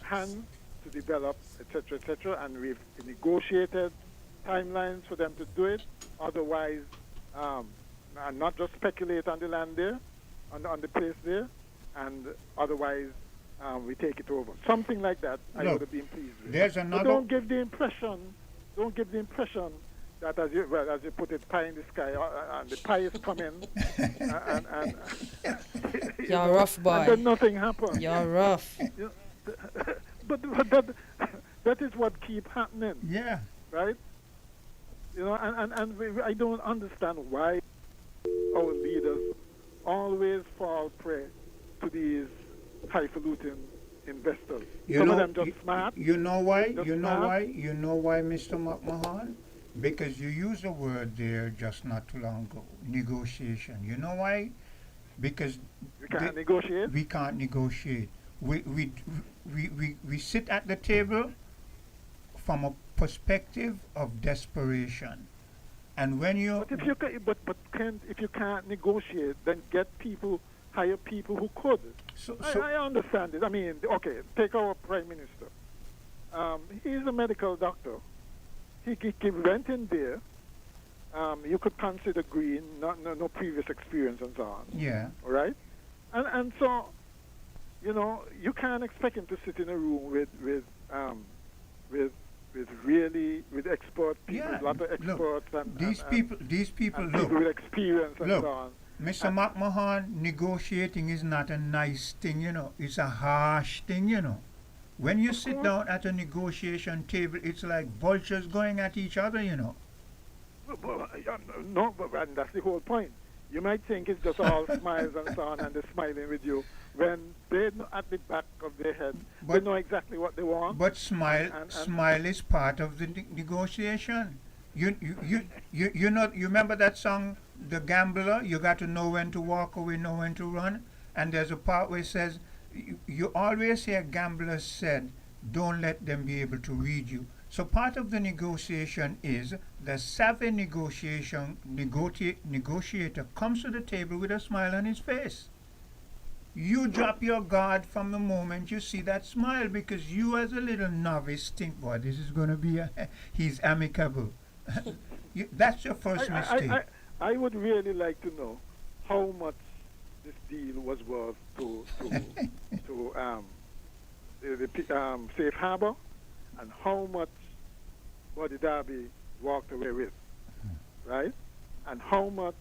hands to develop, etc., and we've negotiated timelines for them to do it. Otherwise, and not just speculate on the land there, on the place there, and otherwise we take it over. Something like that, I would have been pleased with. There's But another. don't give the impression that, as you put it, pie in the sky, and the pie is coming, and You're rough, boy. and then nothing happens. You're rough. But that is what keeps happening. Yeah. Right? I don't understand why our leaders always fall prey to these highfalutin investors. Some of them just smart. You know why? Just You know smart. why? You know why, Mr. McMahon? Because you used a word there just not too long ago. Negotiation. You know why? Because We can't negotiate. we can't negotiate. We sit at the table from a perspective of desperation. And when you But if you can't negotiate, then hire people who could. I understand it. I mean, okay, take our prime minister. He's a medical doctor. He went in there. You could consider green, no previous experience and so on. Yeah. All right, and so, you can't expect him to sit in a room with expert people, Yeah, a lot of look, experts and these people and look. people with experience and Look, so on. Mr. McMahon, negotiating is not a nice thing, It's a harsh thing, When you sit down at a negotiation table, it's like vultures going at each other. No, and that's the whole point. You might think it's just all smiles and so on, and they're smiling with you. When they know at the back of their head, they know exactly what they want. But smile is part of the negotiation. You remember that song, The Gambler? You got to know when to walk away, know when to run. And there's a part where it says, you always hear gamblers said, don't let them be able to read you. So part of the negotiation is the savvy negotiator comes to the table with a smile on his face. You drop your guard from the moment you see that smile, because you as a little novice think, boy, this is going to be he's amicable. That's your first mistake. I would really like to know how much this deal was worth to Safe Harbor, and how much Buddy Darby walked away with, right? And how much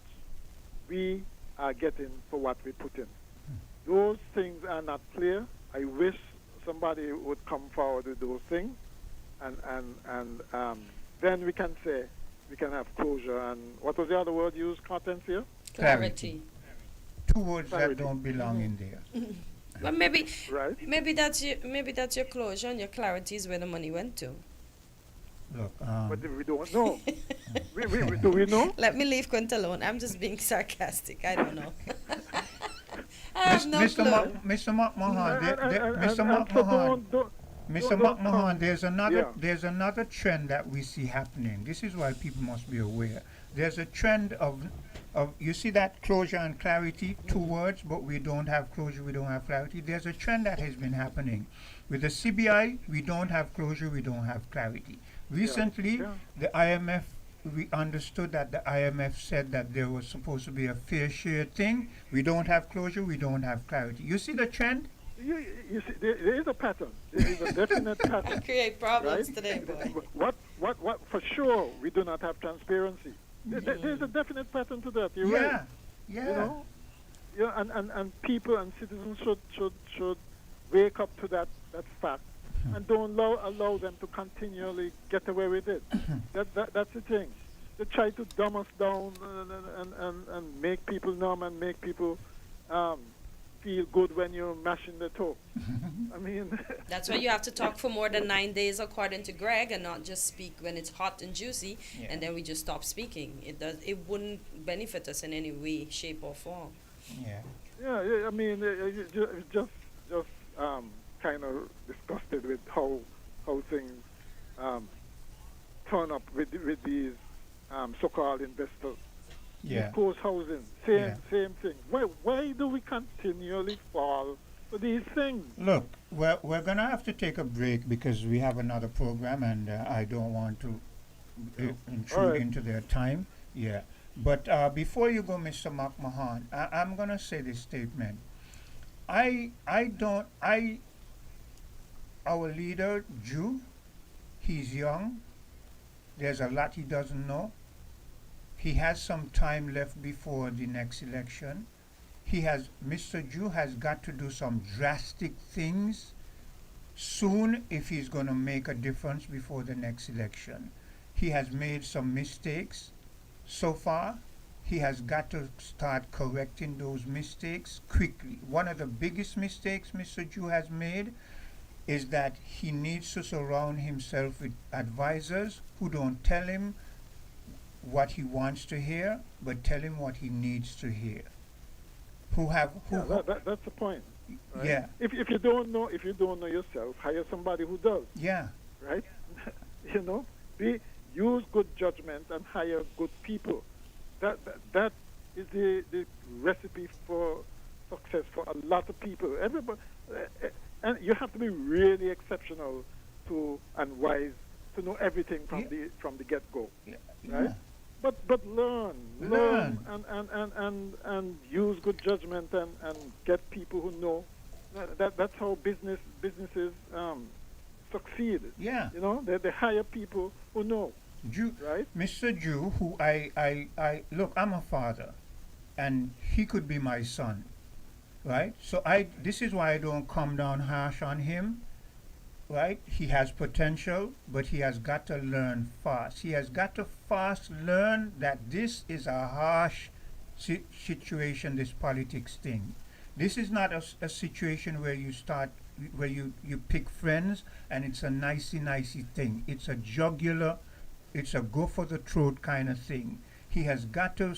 we are getting for what we put in. Those things are not clear. I wish somebody would come forward with those things, and then we can say we can have closure. And what was the other word used, Hortensia? Clarity. Two words that don't belong in there. Well, maybe that's your closure, and your clarity is where the money went to. Look, but we don't know. Do we know? Let me leave Quint alone. I'm just being sarcastic. I don't know. I have no clue. Mr. McMahon, there's another trend that we see happening. This is why people must be aware. There's a trend of you see that closure and clarity, two words, but we don't have closure, we don't have clarity. There's a trend that has been happening. With the CBI, we don't have closure, we don't have clarity. Recently, the IMF, we understood that the IMF said that there was supposed to be a fair share thing. We don't have closure, we don't have clarity. You see the trend? You see, there is a pattern. There is a definite pattern. Create problems right? today, boy. What? For sure, we do not have transparency. There's a definite pattern to that. You're right. Yeah. And people and citizens should wake up to that fact, and don't allow them to continually get away with it. That's the thing. They try to dumb us down and make people numb and make people feel good when you're mashing the toe. I mean, that's why you have to talk for more than 9 days, according to Greg, and not just speak when it's hot and juicy, and then we just stop speaking. It wouldn't benefit us in any way, shape, or form. I mean, just kind of disgusted with how things turn up with these so-called investors. Post housing, same thing. Why do we continually fall for these things? Look, we're going to have to take a break because we have another program, and I don't want to intrude into their time. Yeah. But before you go, Mr. McMahon, I'm going to say this statement. Our leader, Jew, he's young. There's a lot he doesn't know. He has some time left before the next election. Mr. Jew has got to do some drastic things soon if he's going to make a difference before the next election. He has made some mistakes so far. He has got to start correcting those mistakes quickly. One of the biggest mistakes Mr. Jew has made is that he needs to surround himself with advisors who don't tell him what he wants to hear, but tell him what he needs to hear. That's the point. Right? Yeah. If you don't know yourself, hire somebody who does. Yeah. Right. Use good judgment and hire good people. That is the recipe for success for a lot of people. Everybody, and you have to be really exceptional and wise to know everything from the get-go. Right. But learn and use good judgment and get people who know. That's how businesses succeed. Yeah. They hire people who know. Jew, right? Mr. Jew, who I look, I'm a father. and he could be my son, right? So this is why I don't come down harsh on him, right? He has potential, but he has got to learn fast. He has got to fast learn that this is a harsh situation, this politics thing. This is not a situation where you pick friends and it's a nicey thing. It's a jugular, it's a go for the throat kind of thing. He has got to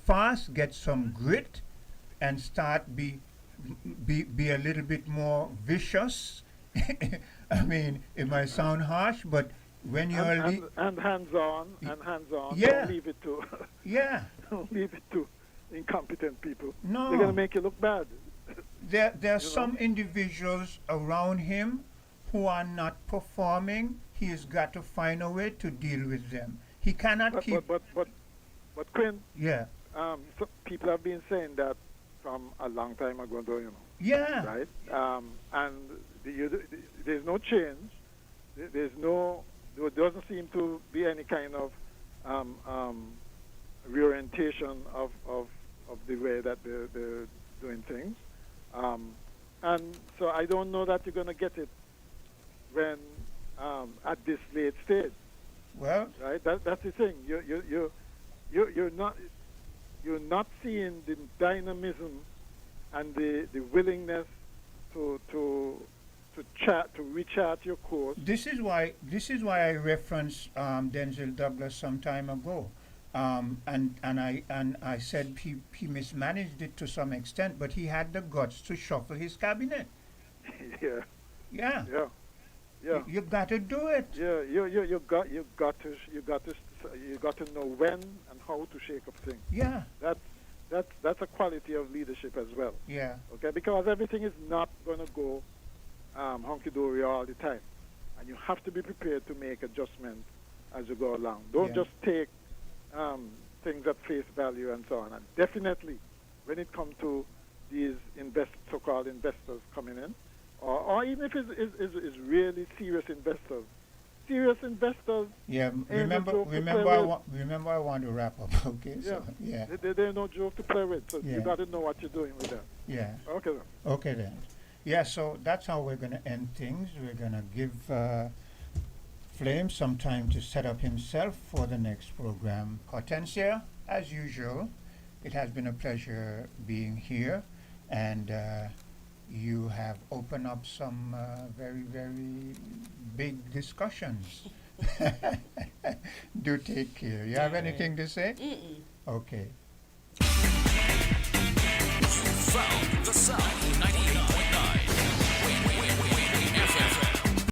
fast get some grit and start be a little bit more vicious. I mean, it might sound harsh, but when you're and hands-on, yeah. Don't leave it to yeah. Don't leave it to incompetent people. No. They're gonna make you look bad. There are some individuals around him who are not performing. He has got to find a way to deal with them. He cannot keep. But Quinn. Yeah. So people have been saying that from a long time ago, though, you know. Yeah. Right. And there's no change. There doesn't seem to be any kind of reorientation of the way that they're doing things. And so I don't know that you're going to get it when at this late stage. Well, right. That's the thing. You're not seeing the dynamism and the willingness to rechart your course. This is why I referenced Denzel Douglas some time ago. And I said he mismanaged it to some extent, but he had the guts to shuffle his cabinet. Yeah. Yeah. Yeah. Yeah. You got to do it. Yeah. You got to know when and how to shake up things. Yeah. That's a quality of leadership as well. Yeah. Okay, because everything is not going to go hunky dory all the time, and you have to be prepared to make adjustments as you go along. Don't just take things at face value and so on. And definitely, when it comes to these so-called investors coming in, or even if it's really serious investors. Yeah, remember I want to wrap up, okay? Yeah. So, yeah. They're no joke to play with, so Yeah. you got to know what you're doing with them. Yeah. Okay then. Okay then. Yeah, so that's how we're going to end things. We're going to give Flame some time to set up himself for the next program. Hortensia, as usual, it has been a pleasure being here, and you have opened up some very, very big discussions. Do take care. You have anything to say? Mm-mm. Okay. You found the sound.